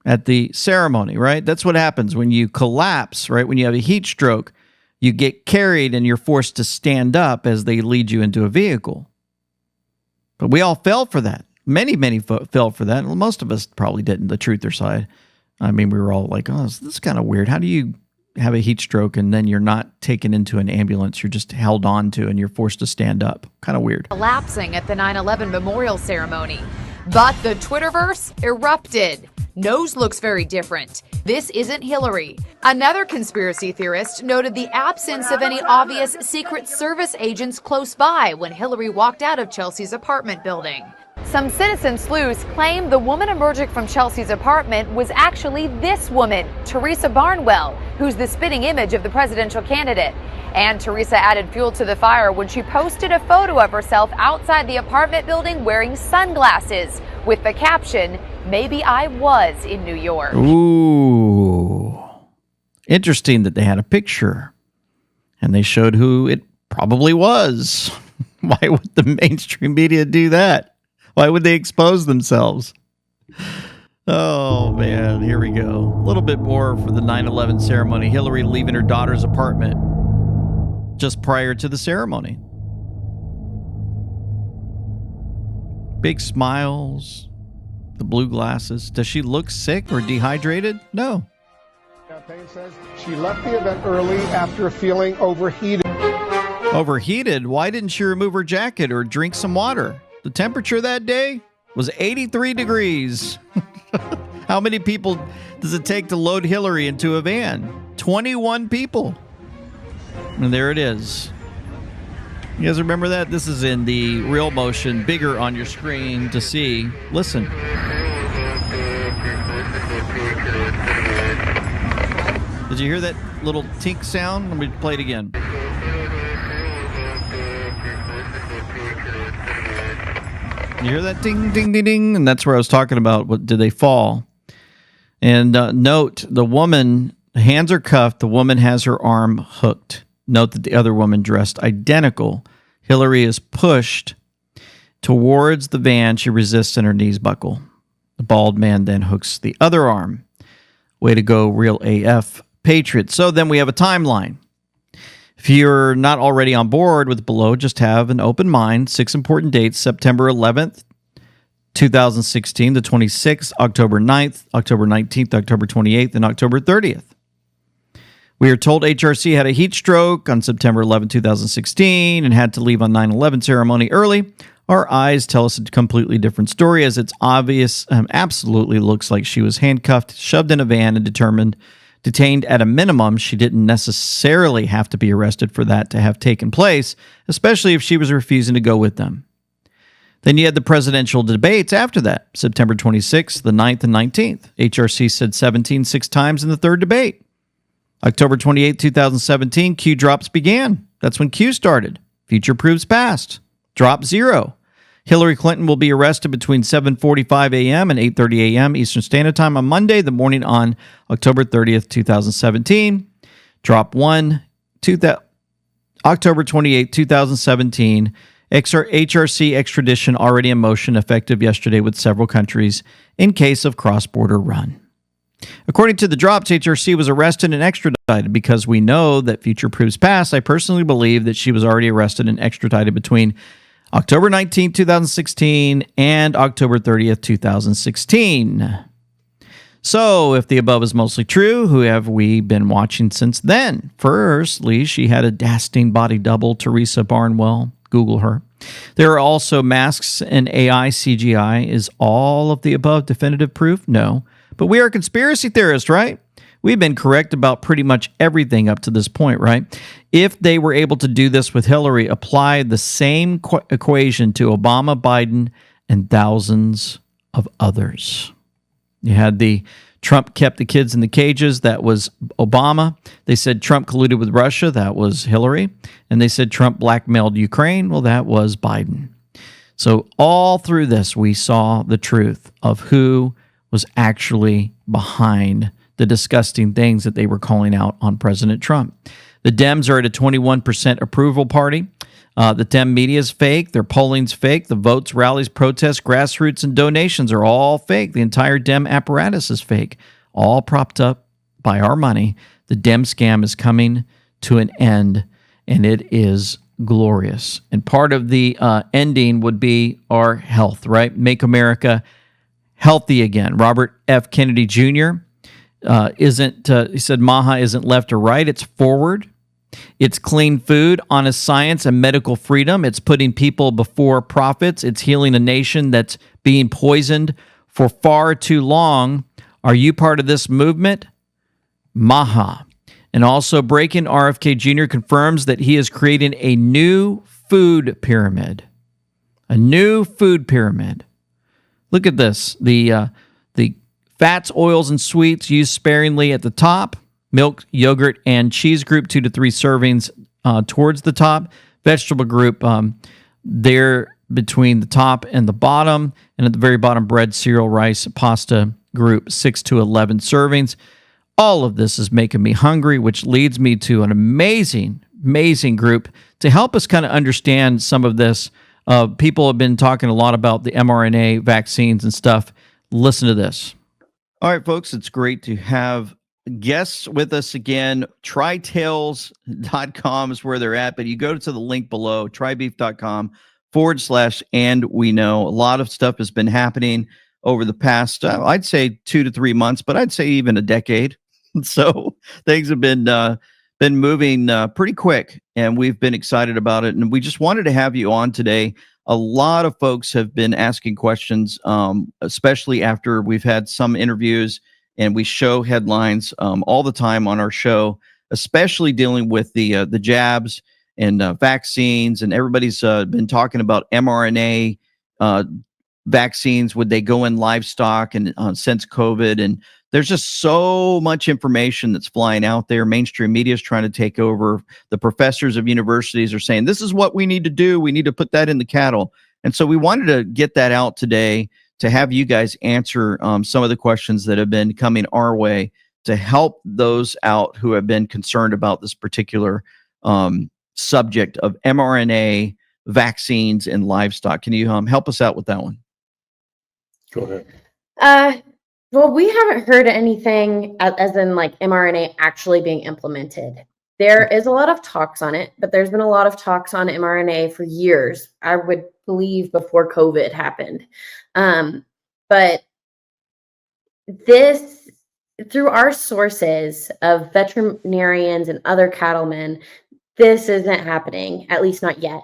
at the ceremony, right? That's what happens when you collapse, right? When you have a heat stroke, you get carried and you're forced to stand up as they lead you into a vehicle. But we all fell for that. Many fell for that. Most of us probably didn't, the truth or side. I mean, we were all like, oh, this is kind of weird. How do you have a heat stroke and then you're not taken into an ambulance? You're just held on to and you're forced to stand up. Kind of weird. Collapsing at the 9/11 memorial ceremony. But the Twitterverse erupted. Nose looks very different. This isn't Hillary. Another conspiracy theorist noted the absence of any obvious Secret Service agents close by when Hillary walked out of Chelsea's apartment building. Some citizen sleuths claim the woman emerging from Chelsea's apartment was actually this woman, Teresa Barnwell, who's the spitting image of the presidential candidate. And Teresa added fuel to the fire when she posted a photo of herself outside the apartment building wearing sunglasses with the caption, "Maybe I was in New York." Ooh. Interesting that they had a picture and they showed who it probably was. Why would the mainstream media do that? Why would they expose themselves? Oh, man, here we go. A little bit more for the 9/11 ceremony. Hillary leaving her daughter's apartment just prior to the ceremony. Big smiles, the blue glasses. Does she look sick or dehydrated? No. Campaign says she left the event early after feeling overheated. Overheated? Why didn't she remove her jacket or drink some water? The temperature that day was 83 degrees. How many people does it take to load Hillary into a van? 21 people. And there it is. You guys remember that? This is in the real motion, bigger on your screen to see. Listen. Did you hear that little tink sound? Let me play it again. You hear that ding, ding, ding, ding? And that's where I was talking about. What did they fall? And note, the woman, hands are cuffed. The woman has her arm hooked. Note that the other woman dressed identical. Hillary is pushed towards the van. She resists and her knees buckle. The bald man then hooks the other arm. Way to go, real AF Patriots. So then we have a timeline. If you're not already on board with below, just have an open mind. 6 important dates: September 11th, 2016, the 26th, October 9th, October 19th, October 28th, and October 30th. We are told HRC had a heat stroke on September 11, 2016, and had to leave on 9/11 ceremony early. Our eyes tell us a completely different story, as it's obvious, absolutely looks like she was handcuffed, shoved in a van, and detained at a minimum. She didn't necessarily have to be arrested for that to have taken place, especially if she was refusing to go with them. Then you had the presidential debates after that, September 26th, the 9th, and 19th. HRC said 17 6 times in the third debate. October 28, 2017, Q drops began. That's when Q started. Future proves past. Drop 0. Hillary Clinton will be arrested between 7:45 a.m. and 8:30 a.m. Eastern Standard Time on Monday, the morning on October 30th, 2017. Drop 1. October 28, 2017. HRC extradition already in motion, effective yesterday with several countries in case of cross-border run. According to the drops, HRC was arrested and extradited. Because we know that future proves past, I personally believe that she was already arrested and extradited between October 19, 2016 and October 30th, 2016. So, if the above is mostly true, who have we been watching since then? Firstly, she had a dastardly body double, Teresa Barnwell. Google her. There are also masks and AI CGI. Is all of the above definitive proof? No. But we are conspiracy theorists, right? We've been correct about pretty much everything up to this point, right? If they were able to do this with Hillary, apply the same equation to Obama, Biden, and thousands of others. You had the Trump kept the kids in the cages. That was Obama. They said Trump colluded with Russia. That was Hillary. And they said Trump blackmailed Ukraine. Well, that was Biden. So all through this, we saw the truth of who was actually behind the disgusting things that they were calling out on President Trump. The Dems are at a 21% approval party. The Dem media is fake. Their polling's fake. The votes, rallies, protests, grassroots, and donations are all fake. The entire Dem apparatus is fake, all propped up by our money. The Dem scam is coming to an end, and it is glorious. And part of the ending would be our health, right? Make America healthy again. Robert F. Kennedy Jr. He said MAHA isn't left or right, it's forward. It's clean food, honest science, and medical freedom. It's putting people before profits. It's healing a nation that's being poisoned for far too long. Are you part of this movement? MAHA. And also, Breaking RFK Jr. confirms that he is creating a new food pyramid. A new food pyramid. Look at this. The fats, oils, and sweets used sparingly at the top. Milk, yogurt, and cheese group, 2 to 3 servings towards the top. Vegetable group there between the top and the bottom. And at the very bottom, bread, cereal, rice, pasta group, 6 to 11 servings. All of this is making me hungry, which leads me to an amazing group to help us kind of understand some of this. People have been talking a lot about the mRNA vaccines and stuff. Listen to this. All right, folks, it's great to have guests with us again. Tritales.com is where they're at, but you go to the link below, trybeef.com/and we know. A lot of stuff has been happening over the past, I'd say 2 to 3 months, but I'd say even a decade. So things have been moving pretty quick, and we've been excited about it. And we just wanted to have you on today. A lot of folks have been asking questions, especially after we've had some interviews. And we show headlines all the time on our show, especially dealing with the jabs and vaccines. And everybody's been talking about mRNA vaccines. Would they go in livestock and since COVID? And there's just so much information that's flying out there. Mainstream media is trying to take over. The professors of universities are saying, this is what we need to do. We need to put that in the cattle. And so we wanted to get that out today, to have you guys answer some of the questions that have been coming our way to help those out who have been concerned about this particular subject of mRNA vaccines in livestock. Can you help us out with that one? Go ahead. Well, we haven't heard anything as in like mRNA actually being implemented. There is a lot of talks on it, but there's been a lot of talks on mRNA for years. I would believe before COVID happened. But this, through our sources of veterinarians and other cattlemen, this isn't happening, at least not yet.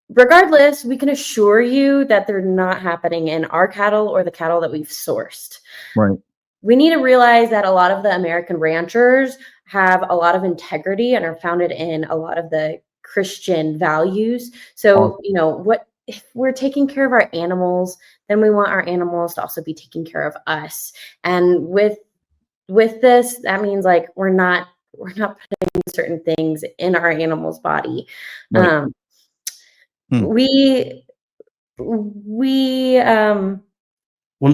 Regardless, we can assure you that they're not happening in our cattle or the cattle that we've sourced. Right. We need to realize that a lot of the American ranchers have a lot of integrity and are founded in a lot of the Christian values. So, you know, what if we're taking care of our animals, then we want our animals to also be taking care of us. And with this, that means like we're not putting certain things in our animal's body. Right. Well,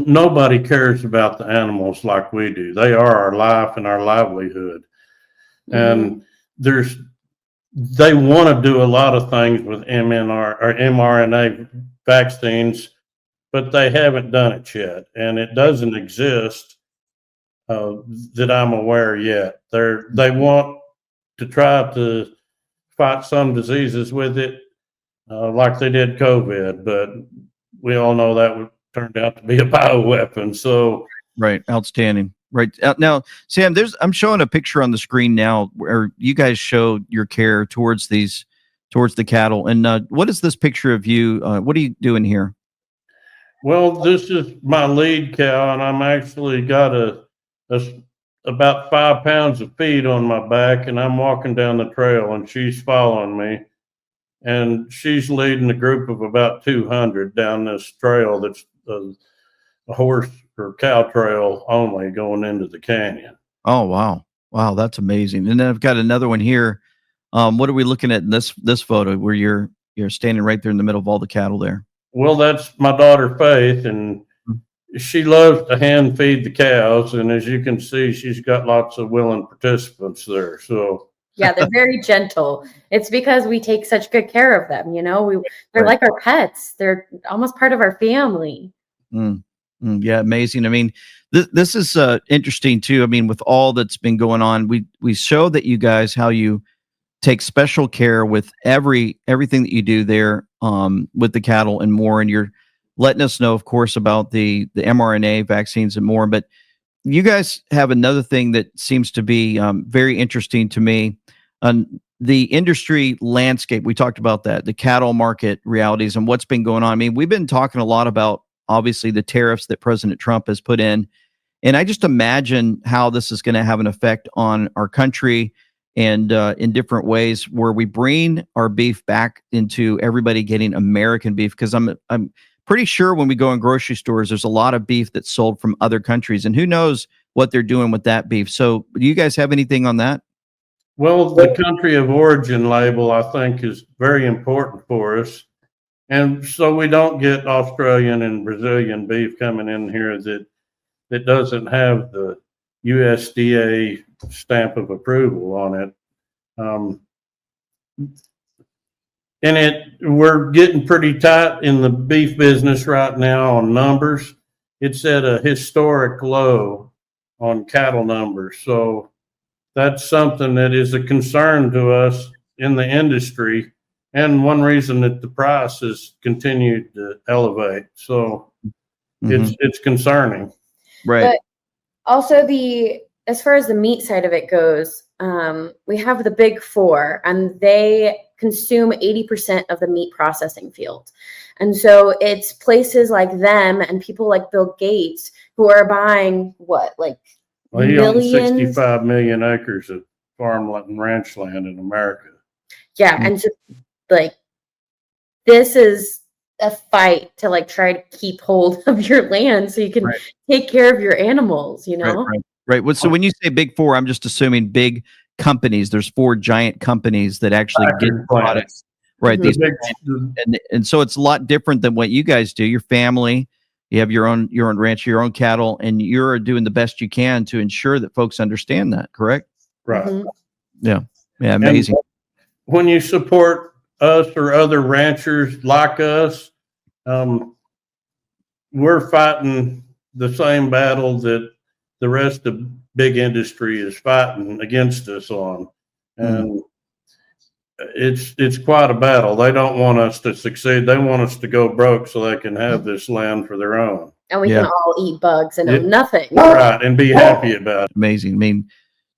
nobody cares about the animals like we do. They are our life and our livelihood. And they want to do a lot of things with MNR or mRNA vaccines, but they haven't done it yet. And it doesn't exist that I'm aware yet. They want to try to fight some diseases with it, like they did COVID, but we all know that turned out to be a bioweapon. So right, outstanding. Right now, Sam, I'm showing a picture on the screen now where you guys show your care towards the cattle. And what is this picture of you? What are you doing here? Well, this is my lead cow, and I'm actually got about 5 pounds of feed on my back, and I'm walking down the trail, and she's following me, and she's leading a group of about 200 down this trail that's a horse or cow trail only going into the canyon. Oh, wow. Wow. That's amazing. And then I've got another one here. What are we looking at in this photo where you're standing right there in the middle of all the cattle there? Well, that's my daughter, Faith, and she loves to hand feed the cows. And as you can see, she's got lots of willing participants there. So yeah, they're very gentle. It's because we take such good care of them. You know, they're like our pets. They're almost part of our family. Yeah, amazing. I mean, this is interesting too. I mean, with all that's been going on, we show that you guys how you take special care with everything that you do there with the cattle and more. And you're letting us know, of course, about the mRNA vaccines and more. But you guys have another thing that seems to be very interesting to me. The industry landscape, we talked about that, the cattle market realities and what's been going on. I mean, we've been talking a lot about obviously the tariffs that President Trump has put in. And I just imagine how this is going to have an effect on our country and in different ways where we bring our beef back into everybody getting American beef. Because I'm pretty sure when we go in grocery stores, there's a lot of beef that's sold from other countries. And who knows what they're doing with that beef. So do you guys have anything on that? Well, the country of origin label, I think, is very important for us. And so we don't get Australian and Brazilian beef coming in here that doesn't have the USDA stamp of approval on it. And we're getting pretty tight in the beef business right now on numbers. It's at a historic low on cattle numbers. So that's something that is a concern to us in the industry. And one reason that the price has continued to elevate. So it's concerning. Right. But also as far as the meat side of it goes, we have the big four and they consume 80% of the meat processing field. And so it's places like them and people like Bill Gates who are buying he owns 65 million acres of farmland and ranch land in America. Yeah. And so this is a fight to try to keep hold of your land so you can take care of your animals, you know? Right. Well, so when you say big four, I'm just assuming big companies. There's 4 giant companies that actually get products. Right. And so it's a lot different than what you guys do. Your family, you have your own ranch, your own cattle, and you're doing the best you can to ensure that folks understand that, correct? Right. Yeah. Yeah. Amazing. And when you support us or other ranchers like us, we're fighting the same battle that the rest of big industry is fighting against us on. And it's quite a battle. They don't want us to succeed. They want us to go broke so they can have this land for their own. And we can all eat bugs and know nothing. Right, and be happy about it. Amazing. I mean,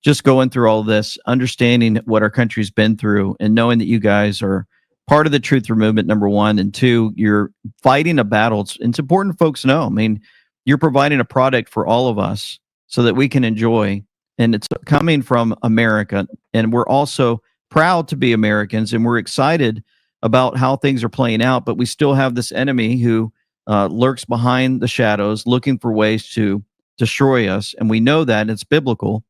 just going through all this, understanding what our country's been through, and knowing that you guys are part of the Truther movement, number one, and two, you're fighting a battle. It's important folks know. I mean, you're providing a product for all of us so that we can enjoy, and it's coming from America, and we're also proud to be Americans, and we're excited about how things are playing out, but we still have this enemy who lurks behind the shadows, looking for ways to destroy us, and we know that, and it's biblical,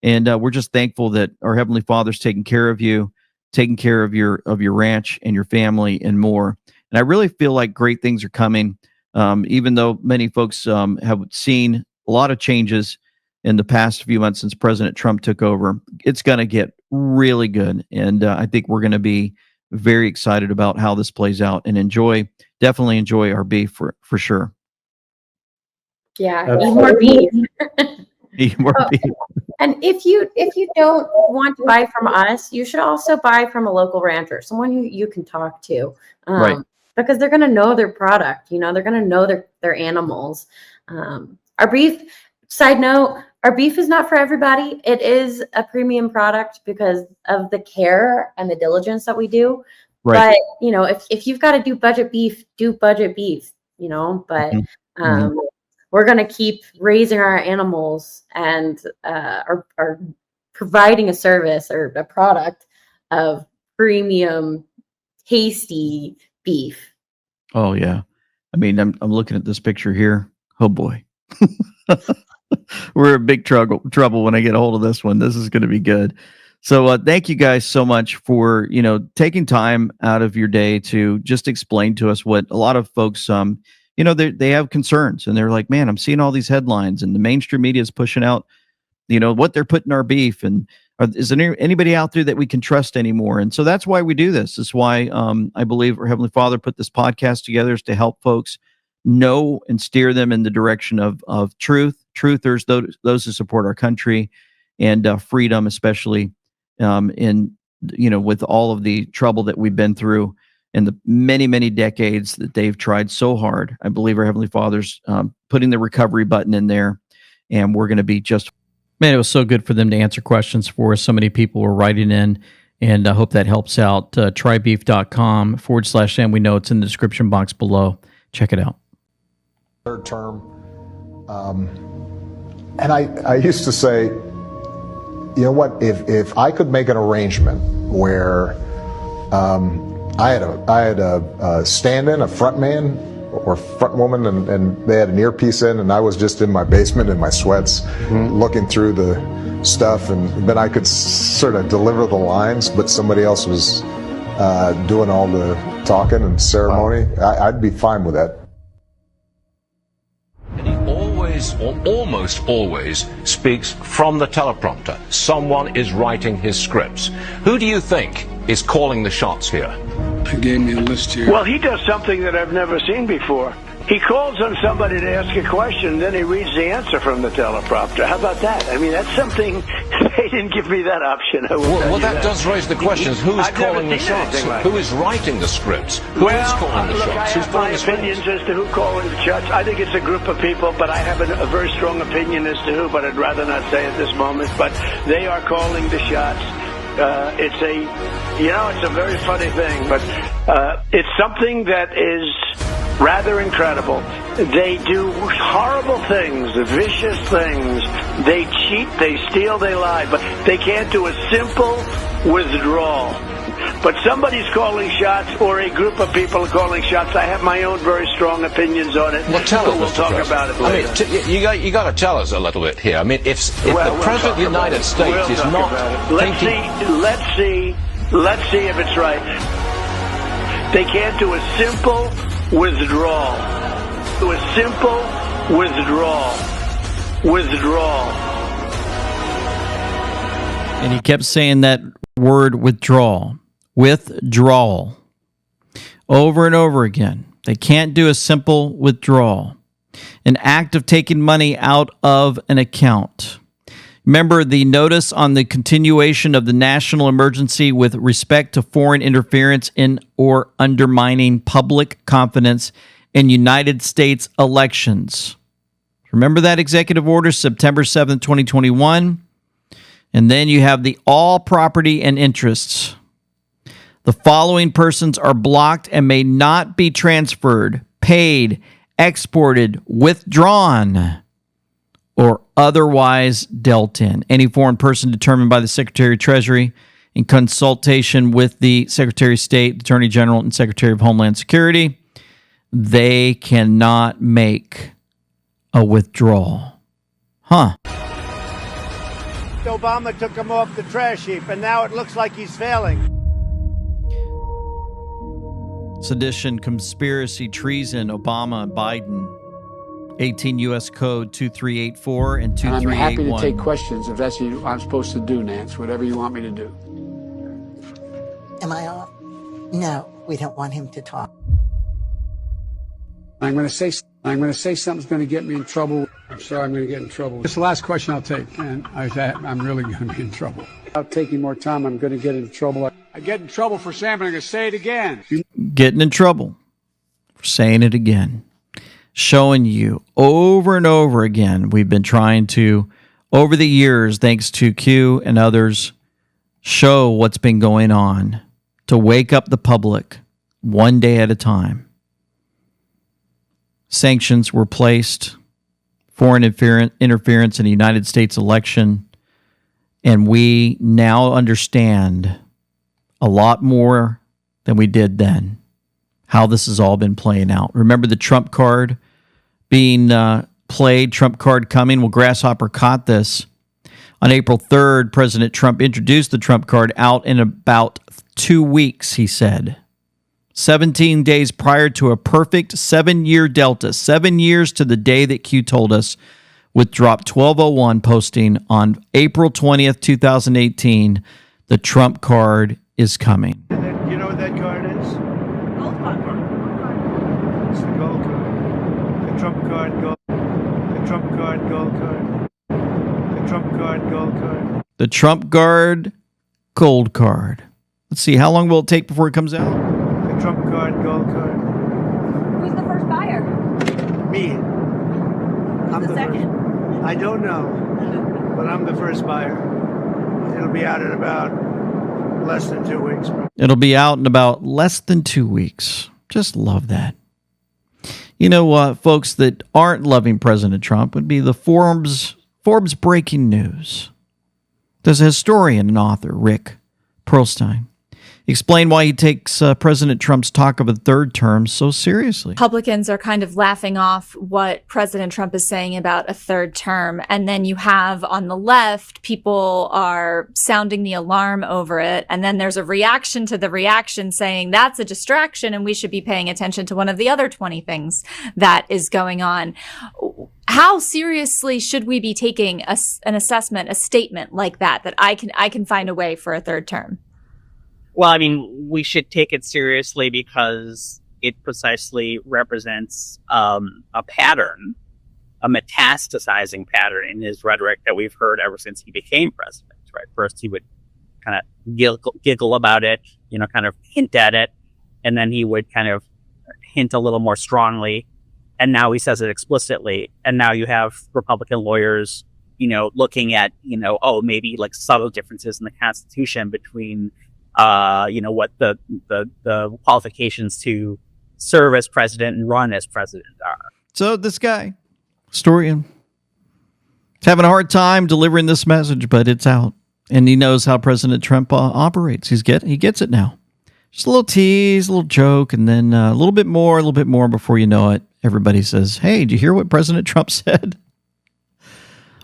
and we're just thankful that our Heavenly Father's taking care of you, taking care of your ranch and your family and more. And I really feel like great things are coming, even though many folks have seen a lot of changes in the past few months since President Trump took over. It's going to get really good. And I think we're going to be very excited about how this plays out and definitely enjoy our beef for sure. Yeah, eat more beef. Eat more beef. And if you don't want to buy from us, you should also buy from a local rancher, someone who you can talk to, Right. because they're going to know their product. They're going to know their animals. Our beef. Side note: our beef is not for everybody. It is a premium product because of the care and the diligence that we do. Right. But if you've got to do budget beef, do budget beef. But we're going to keep raising our animals and are providing a service or a product of premium, tasty beef. Oh yeah. I mean, I'm looking at this picture here. Oh boy. We're in big trouble when I get a hold of this one. This is going to be good. So thank you guys so much for, taking time out of your day to just explain to us what a lot of folks, they have concerns, and they're like, man, I'm seeing all these headlines and the mainstream media is pushing out, what they're putting our beef, and is there anybody out there that we can trust anymore? And so that's why we do this. That's why I believe our Heavenly Father put this podcast together, is to help folks know and steer them in the direction of truthers, those who support our country, and freedom, especially with all of the trouble that we've been through in the many, many decades that they've tried so hard. I believe our Heavenly Father's putting the recovery button in there, and we're going to be just, man, it was so good for them to answer questions for us. So many people were writing in, and I hope that helps out. Trybeef.com/Sam. We know it's in the description box below. Check it out. Third term. And I used to say, you know what, if I could make an arrangement where I had a stand-in, a front man or front woman, and they had an earpiece in, and I was just in my basement in my sweats looking through the stuff, and then I could sort of deliver the lines, but somebody else was doing all the talking and ceremony. I'd be fine with that. And he always, or almost always, speaks from the teleprompter. Someone is writing his scripts. Who do you think is calling the shots here? He gave me a list here. Well, he does something that I've never seen before. He calls on somebody to ask a question, then he reads the answer from the teleprompter. How about that? I mean, that's something, they didn't give me that option. Well, that does raise the questions. Who is calling the shots? Who is writing the scripts? Who is calling the shots? Who's calling the scripts? I have my opinions as to who calling the shots. I think it's a group of people, but I have a very strong opinion as to who, but I'd rather not say at this moment. But they are calling the shots. It's a very funny thing, but it's something that is rather incredible. They do horrible things, vicious things. They cheat, they steal, they lie, but they can't do a simple withdrawal. But somebody's calling shots, or a group of people are calling shots. I have my own very strong opinions on it. Well, tell us, we'll talk about it later. I mean, you got to tell us a little bit here. I mean, if the President of the United States is not thinking... Let's see if it's right. They can't do a simple withdrawal. Do a simple withdrawal. And he kept saying that word withdrawal over and over again. They can't do a simple withdrawal, an act of taking money out of an account. Remember the notice on the continuation of the national emergency with respect to foreign interference in or undermining public confidence in United States elections. Remember that executive order, September 7th, 2021? And then you have the all property and interests. The following persons are blocked and may not be transferred, paid, exported, withdrawn, or otherwise dealt in. Any foreign person determined by the Secretary of Treasury in consultation with the Secretary of State, Attorney General, and Secretary of Homeland Security, they cannot make a withdrawal. Huh. Obama took him off the trash heap, and now it looks like he's failing. Sedition, conspiracy, treason, Obama, Biden. 18 U.S. Code 2384 and 2381. I'm happy to take questions if that's what I'm supposed to do, Nance, whatever you want me to do. Am I on? No, we don't want him to talk. I'm going to say something's going to get me in trouble. I'm sorry I'm going to get in trouble. It's the last question I'll take, and I'm really going to be in trouble. Without taking more time, I'm going to get in trouble. I get in trouble for saying, but I'm going to say it again. Getting in trouble for saying it again. Showing you over and over again. We've been trying to, over the years, thanks to Q and others, show what's been going on to wake up the public one day at a time. Sanctions were placed, foreign interference in the United States election, and we now understand a lot more than we did then, how this has all been playing out. Remember the Trump card being played, Trump card coming? Well, Grasshopper caught this. On April 3rd, President Trump introduced the Trump card out in about 2 weeks, he said. 17 days prior to a perfect 7-year delta, 7 years to the day that Q told us, with Drop 1201 posting on April 20th, 2018, the Trump card is coming. You know what that card is? Gold card. It's the gold card. The Trump card, gold. The Trump card, gold card. The Trump card, gold card. The Trump card, gold card. Let's see, how long will it take before it comes out? Trump card, gold card. Who's the first buyer? Me. Who's the second? I don't know, but I'm the first buyer. It'll be out in about less than 2 weeks. It'll be out in about less than 2 weeks. Just love that. You know what, folks that aren't loving President Trump would be the Forbes breaking news. There's a historian and author, Rick Perlstein, explain why he takes President Trump's talk of a third term so seriously. Republicans are kind of laughing off what President Trump is saying about a third term. And then you have on the left, people are sounding the alarm over it. And then there's a reaction to the reaction saying that's a distraction and we should be paying attention to one of the other 20 things that is going on. How seriously should we be taking an assessment, a statement like that I can find a way for a third term? Well, I mean, we should take it seriously because it precisely represents a pattern, a metastasizing pattern in his rhetoric that we've heard ever since he became president, right? First, he would kind of giggle about it, kind of hint at it, and then he would kind of hint a little more strongly, and now he says it explicitly, and now you have Republican lawyers, looking at, maybe like subtle differences in the Constitution between what the qualifications to serve as president and run as president are. So this guy, historian, is having a hard time delivering this message, but it's out. And he knows how President Trump operates. He gets it now. Just a little tease, a little joke, and then a little bit more before you know it. Everybody says, hey, did you hear what President Trump said?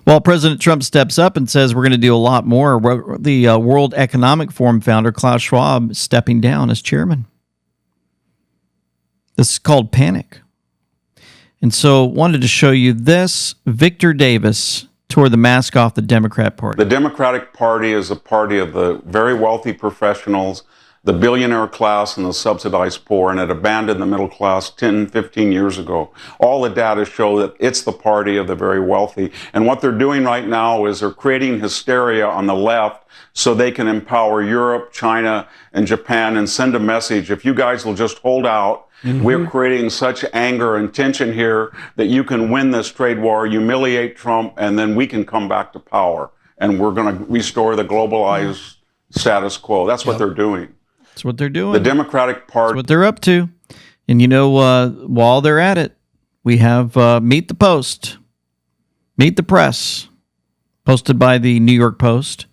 Well, President Trump steps up and says we're going to do a lot more. The World Economic Forum founder, Klaus Schwab, stepping down as chairman. This is called panic. And so wanted to show you this. Victor Davis tore the mask off the Democrat Party. The Democratic Party is a party of the very wealthy professionals, the billionaire class, and the subsidized poor, and it abandoned the middle class 10, 15 years ago. All the data show that it's the party of the very wealthy. And what they're doing right now is they're creating hysteria on the left so they can empower Europe, China, and Japan and send a message. If you guys will just hold out, we're creating such anger and tension here that you can win this trade war, humiliate Trump, and then we can come back to power. And we're going to restore the globalized status quo. That's what they're doing. That's what they're doing. The Democratic Party. That's what they're up to. And you know, while they're at it, we have Meet the Post, Meet the Press, posted by the New York Post.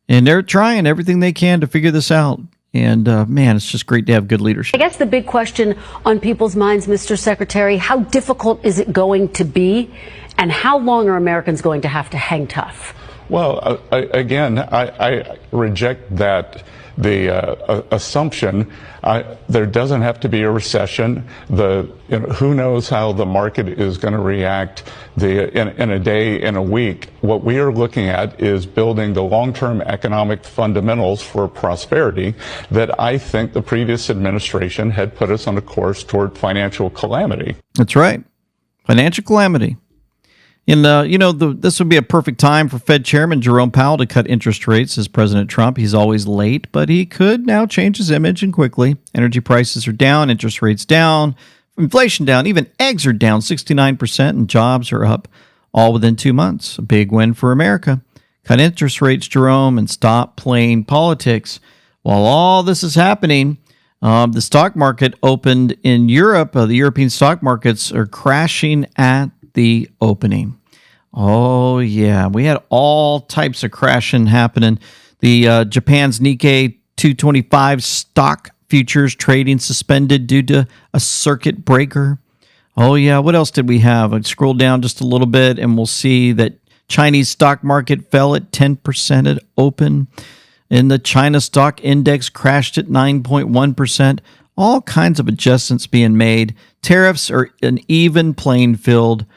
And they're trying everything they can to figure this out. And man, it's just great to have good leadership. I guess the big question on people's minds, Mr. Secretary, how difficult is it going to be? And how long are Americans going to have to hang tough? Well, I reject that. The assumption there doesn't have to be a recession. Who knows how the market is going to react in a day, in a week. What we are looking at is building the long-term economic fundamentals for prosperity that I think the previous administration had put us on a course toward financial calamity. That's right. Financial calamity. And, this would be a perfect time for Fed Chairman Jerome Powell to cut interest rates as President Trump. He's always late, but he could now change his image and quickly. Energy prices are down, interest rates down, inflation down, even eggs are down 69%, and jobs are up all within 2 months. A big win for America. Cut interest rates, Jerome, and stop playing politics. While all this is happening, the stock market opened in Europe. The European stock markets are crashing at the opening. Oh yeah, we had all types of crashing happening. The Japan's Nikkei 225 stock futures trading suspended due to a circuit breaker. Oh yeah, what else did we have? I'd scroll down just a little bit and we'll see that Chinese stock market fell at 10% at open. And the China stock index crashed at 9.1%. All kinds of adjustments being made. Tariffs are an even playing field.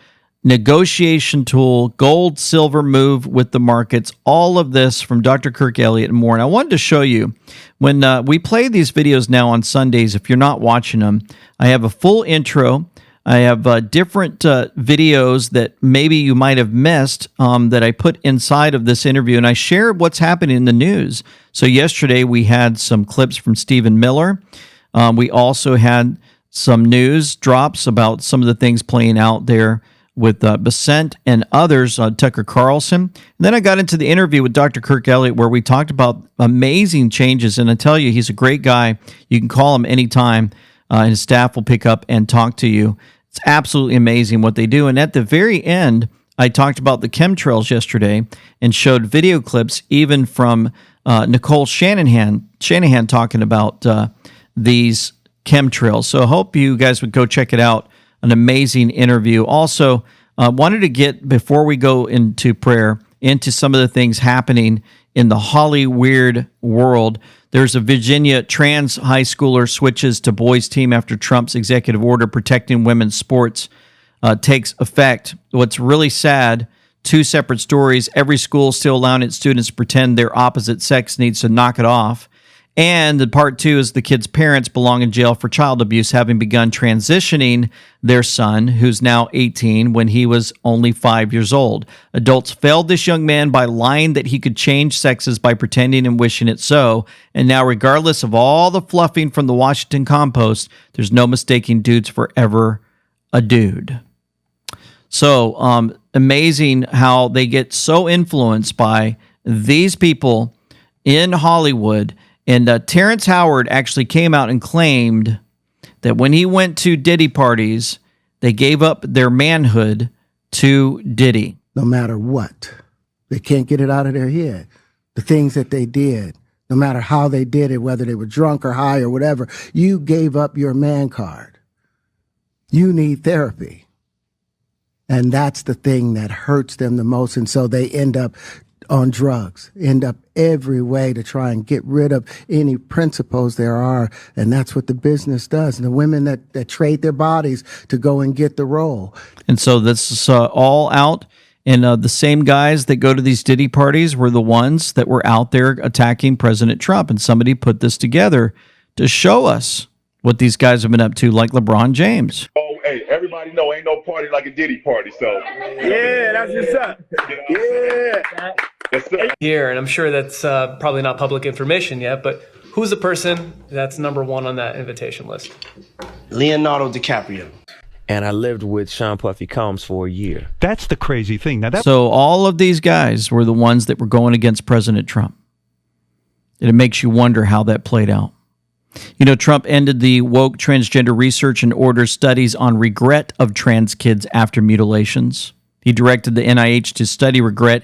Negotiation tool, gold, silver move with the markets. All of this from Dr. Kirk Elliott and more. And I wanted to show you when we play these videos now on Sundays. If you're not watching them, I have a full intro. I have different videos that maybe you might have missed that I put inside of this interview. And I share what's happening in the news. So yesterday we had some clips from Stephen Miller. We also had some news drops about some of the things playing out there with Bessent and others, Tucker Carlson. And then I got into the interview with Dr. Kirk Elliott where we talked about amazing changes. And I tell you, he's a great guy. You can call him anytime, and his staff will pick up and talk to you. It's absolutely amazing what they do. And at the very end, I talked about the chemtrails yesterday and showed video clips even from Nicole Shanahan talking about these chemtrails. So I hope you guys would go check it out. An amazing interview. Also, wanted to get, before we go into prayer, into some of the things happening in the Hollyweird world. There's a Virginia trans high schooler switches to boys team after Trump's executive order protecting women's sports takes effect. What's really sad, two separate stories. Every school still allowing its students to pretend their opposite sex needs to knock it off. And the part two is the kid's parents belong in jail for child abuse, having begun transitioning their son, who's now 18, when he was only 5 years old. Adults failed this young man by lying that he could change sexes by pretending and wishing it so. And now, regardless of all the fluffing from the Washington Compost, there's no mistaking dudes forever a dude. So amazing how they get so influenced by these people in Hollywood. And Terrence Howard actually came out and claimed that when he went to Diddy parties, they gave up their manhood to Diddy. No matter what, they can't get it out of their head. The things that they did, no matter how they did it, whether they were drunk or high or whatever, you gave up your man card. You need therapy. And that's the thing that hurts them the most. And so they end up on drugs, end up every way to try and get rid of any principles there are. And that's what the business does. And the women that trade their bodies to go and get the role. And so this is all out And the same guys that go to these Diddy parties were the ones that were out there attacking President Trump. And somebody put this together to show us what these guys have been up to, like LeBron James. Oh, hey, everybody know ain't no party like a Diddy party, so. Yeah, that's what's up. Yeah. Yes, sir. Here, and I'm sure that's probably not public information yet, but who's the person that's number one on that invitation list? Leonardo DiCaprio. And I lived with Sean Puffy Combs for a year. That's the crazy thing. Now So all of these guys were the ones that were going against President Trump. And it makes you wonder how that played out. You know, Trump ended the woke transgender research and orders studies on regret of trans kids after mutilations. He directed the NIH to study regret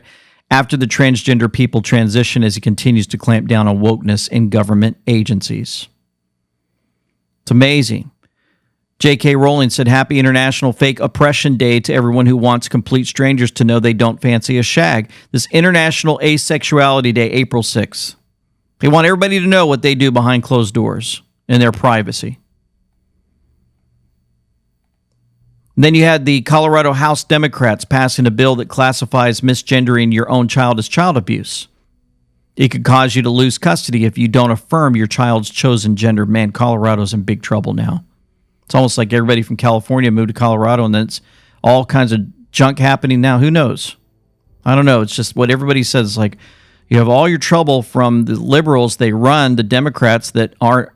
after the transgender people transition as he continues to clamp down on wokeness in government agencies. It's amazing. J.K. Rowling said, "Happy International Fake Oppression Day to everyone who wants complete strangers to know they don't fancy a shag. This International Asexuality Day, April 6th. They want everybody to know what they do behind closed doors in their privacy." And then you had the Colorado House Democrats passing a bill that classifies misgendering your own child as child abuse. It could cause you to lose custody if you don't affirm your child's chosen gender. Man, Colorado's in big trouble now. It's almost like everybody from California moved to Colorado, and then it's all kinds of junk happening now. Who knows? I don't know. It's just what everybody says. Like, you have all your trouble from the liberals. They run the Democrats that are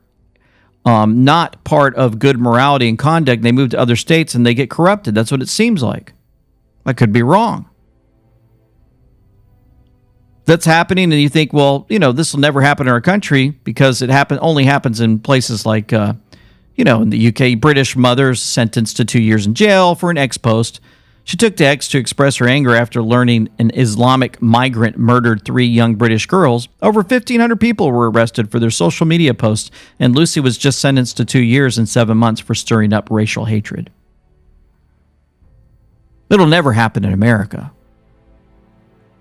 not part of good morality and conduct. They move to other states and they get corrupted. That's what it seems like. I could be wrong. That's happening, and you think, well, you know, this will never happen in our country because it only happens in places like, in the UK. British mother sentenced to 2 years in jail for an X post. She took to X to express her anger after learning an Islamic migrant murdered 3 young British girls. Over 1,500 people were arrested for their social media posts, and Lucy was just sentenced to 2 years and 7 months for stirring up racial hatred. It'll never happen in America.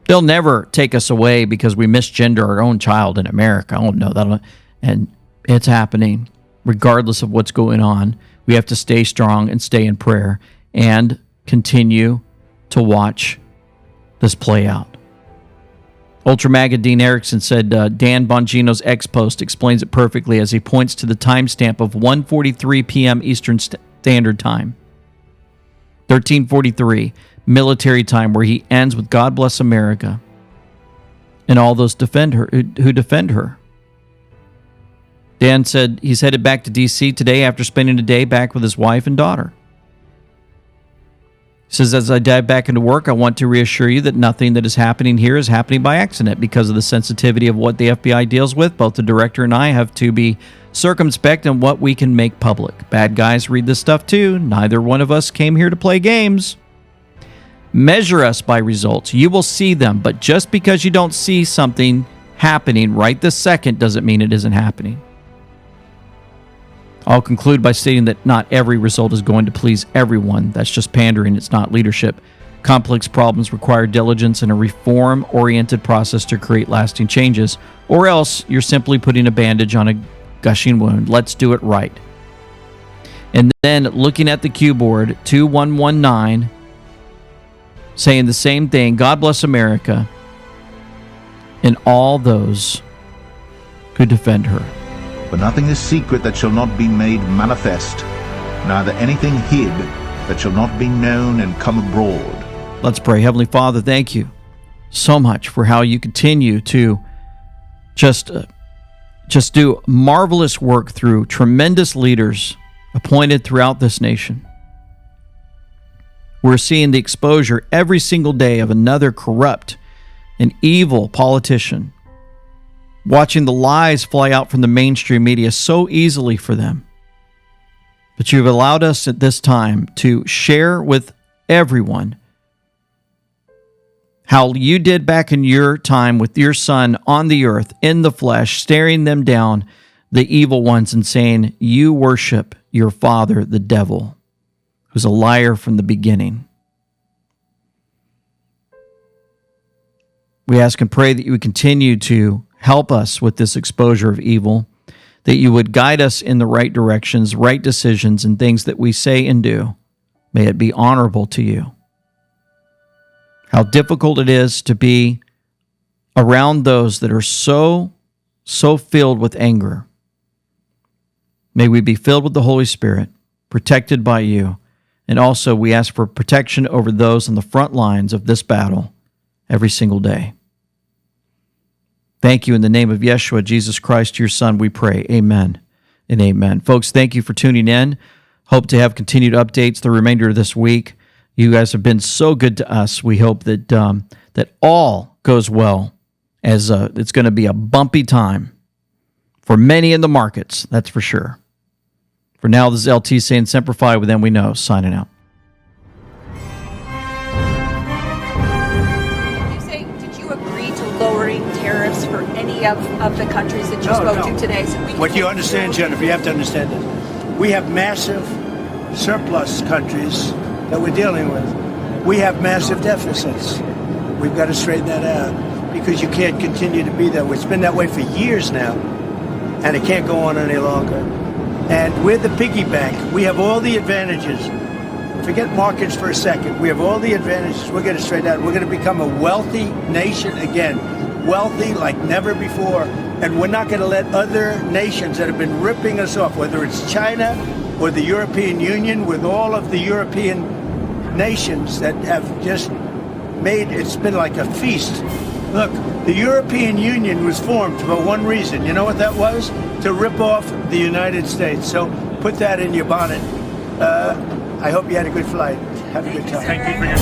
They'll never take us away because we misgender our own child in America. Oh, no, and it's happening. Regardless of what's going on, we have to stay strong and stay in prayer and continue to watch this play out. Ultra MAGA Dean Erickson said Dan Bongino's X post explains it perfectly as he points to the timestamp of 1:43 p.m. Eastern Standard Time. 13:43 military time, where he ends with "God bless America" and all those who defend her. Dan said he's headed back to D.C. today after spending a day back with his wife and daughter. He says, "As I dive back into work, I want to reassure you that nothing that is happening here is happening by accident. Because of the sensitivity of what the FBI deals with, both the director and I have to be circumspect in what we can make public. Bad guys read this stuff too. Neither one of us came here to play games. Measure us by results. You will see them, but just because you don't see something happening right this second doesn't mean it isn't happening." I'll conclude by stating that not every result is going to please everyone. That's just pandering. It's not leadership. Complex problems require diligence and a reform-oriented process to create lasting changes, or else you're simply putting a bandage on a gushing wound. Let's do it right. And then looking at the cue board, 2119, saying the same thing, "God bless America and all those who defend her." For nothing is secret that shall not be made manifest, neither anything hid that shall not be known and come abroad. Let's pray. Heavenly Father, thank you so much for how you continue to just do marvelous work through tremendous leaders appointed throughout this nation. We're seeing the exposure every single day of another corrupt and evil politician, watching the lies fly out from the mainstream media so easily for them. But you've allowed us at this time to share with everyone how you did back in your time with your son on the earth, in the flesh, staring them down, the evil ones, and saying, "You worship your father, the devil, who's a liar from the beginning." We ask and pray that you would continue to help us with this exposure of evil, that you would guide us in the right directions, right decisions, and things that we say and do. May it be honorable to you. how difficult it is to be around those that are so filled with anger. May we be filled with the Holy Spirit, protected by you, and also we ask for protection over those on the front lines of this battle every single day. Thank you in the name of Yeshua, Jesus Christ, your Son, we pray. Amen and amen. Folks, thank you for tuning in. Hope to have continued updates the remainder of this week. You guys have been so good to us. We hope that that all goes well, as it's going to be a bumpy time for many in the markets, that's for sure. For now, this is LT saying Semper Fi, with them we know, signing out. Did you agree to lowering tariffs for any of the countries that you spoke to today? So What you understand, Jennifer, you have to understand this. We have massive surplus countries that we're dealing with. We have massive deficits. We've got to straighten that out because you can't continue to be that way. It's been that way for years now, and it can't go on any longer. And we're the piggy bank. We have all the advantages. Forget markets for a second. We have all the advantages. We're going to straighten out. We're going to become a wealthy nation again. Wealthy like never before. And we're not going to let other nations that have been ripping us off, whether it's China or the European Union, with all of the European nations that have just made, it's been like a feast. Look, the European Union was formed for one reason. You know what that was? To rip off the United States. So put that in your bonnet. I hope you had a good flight. Have a good time. Thank you for your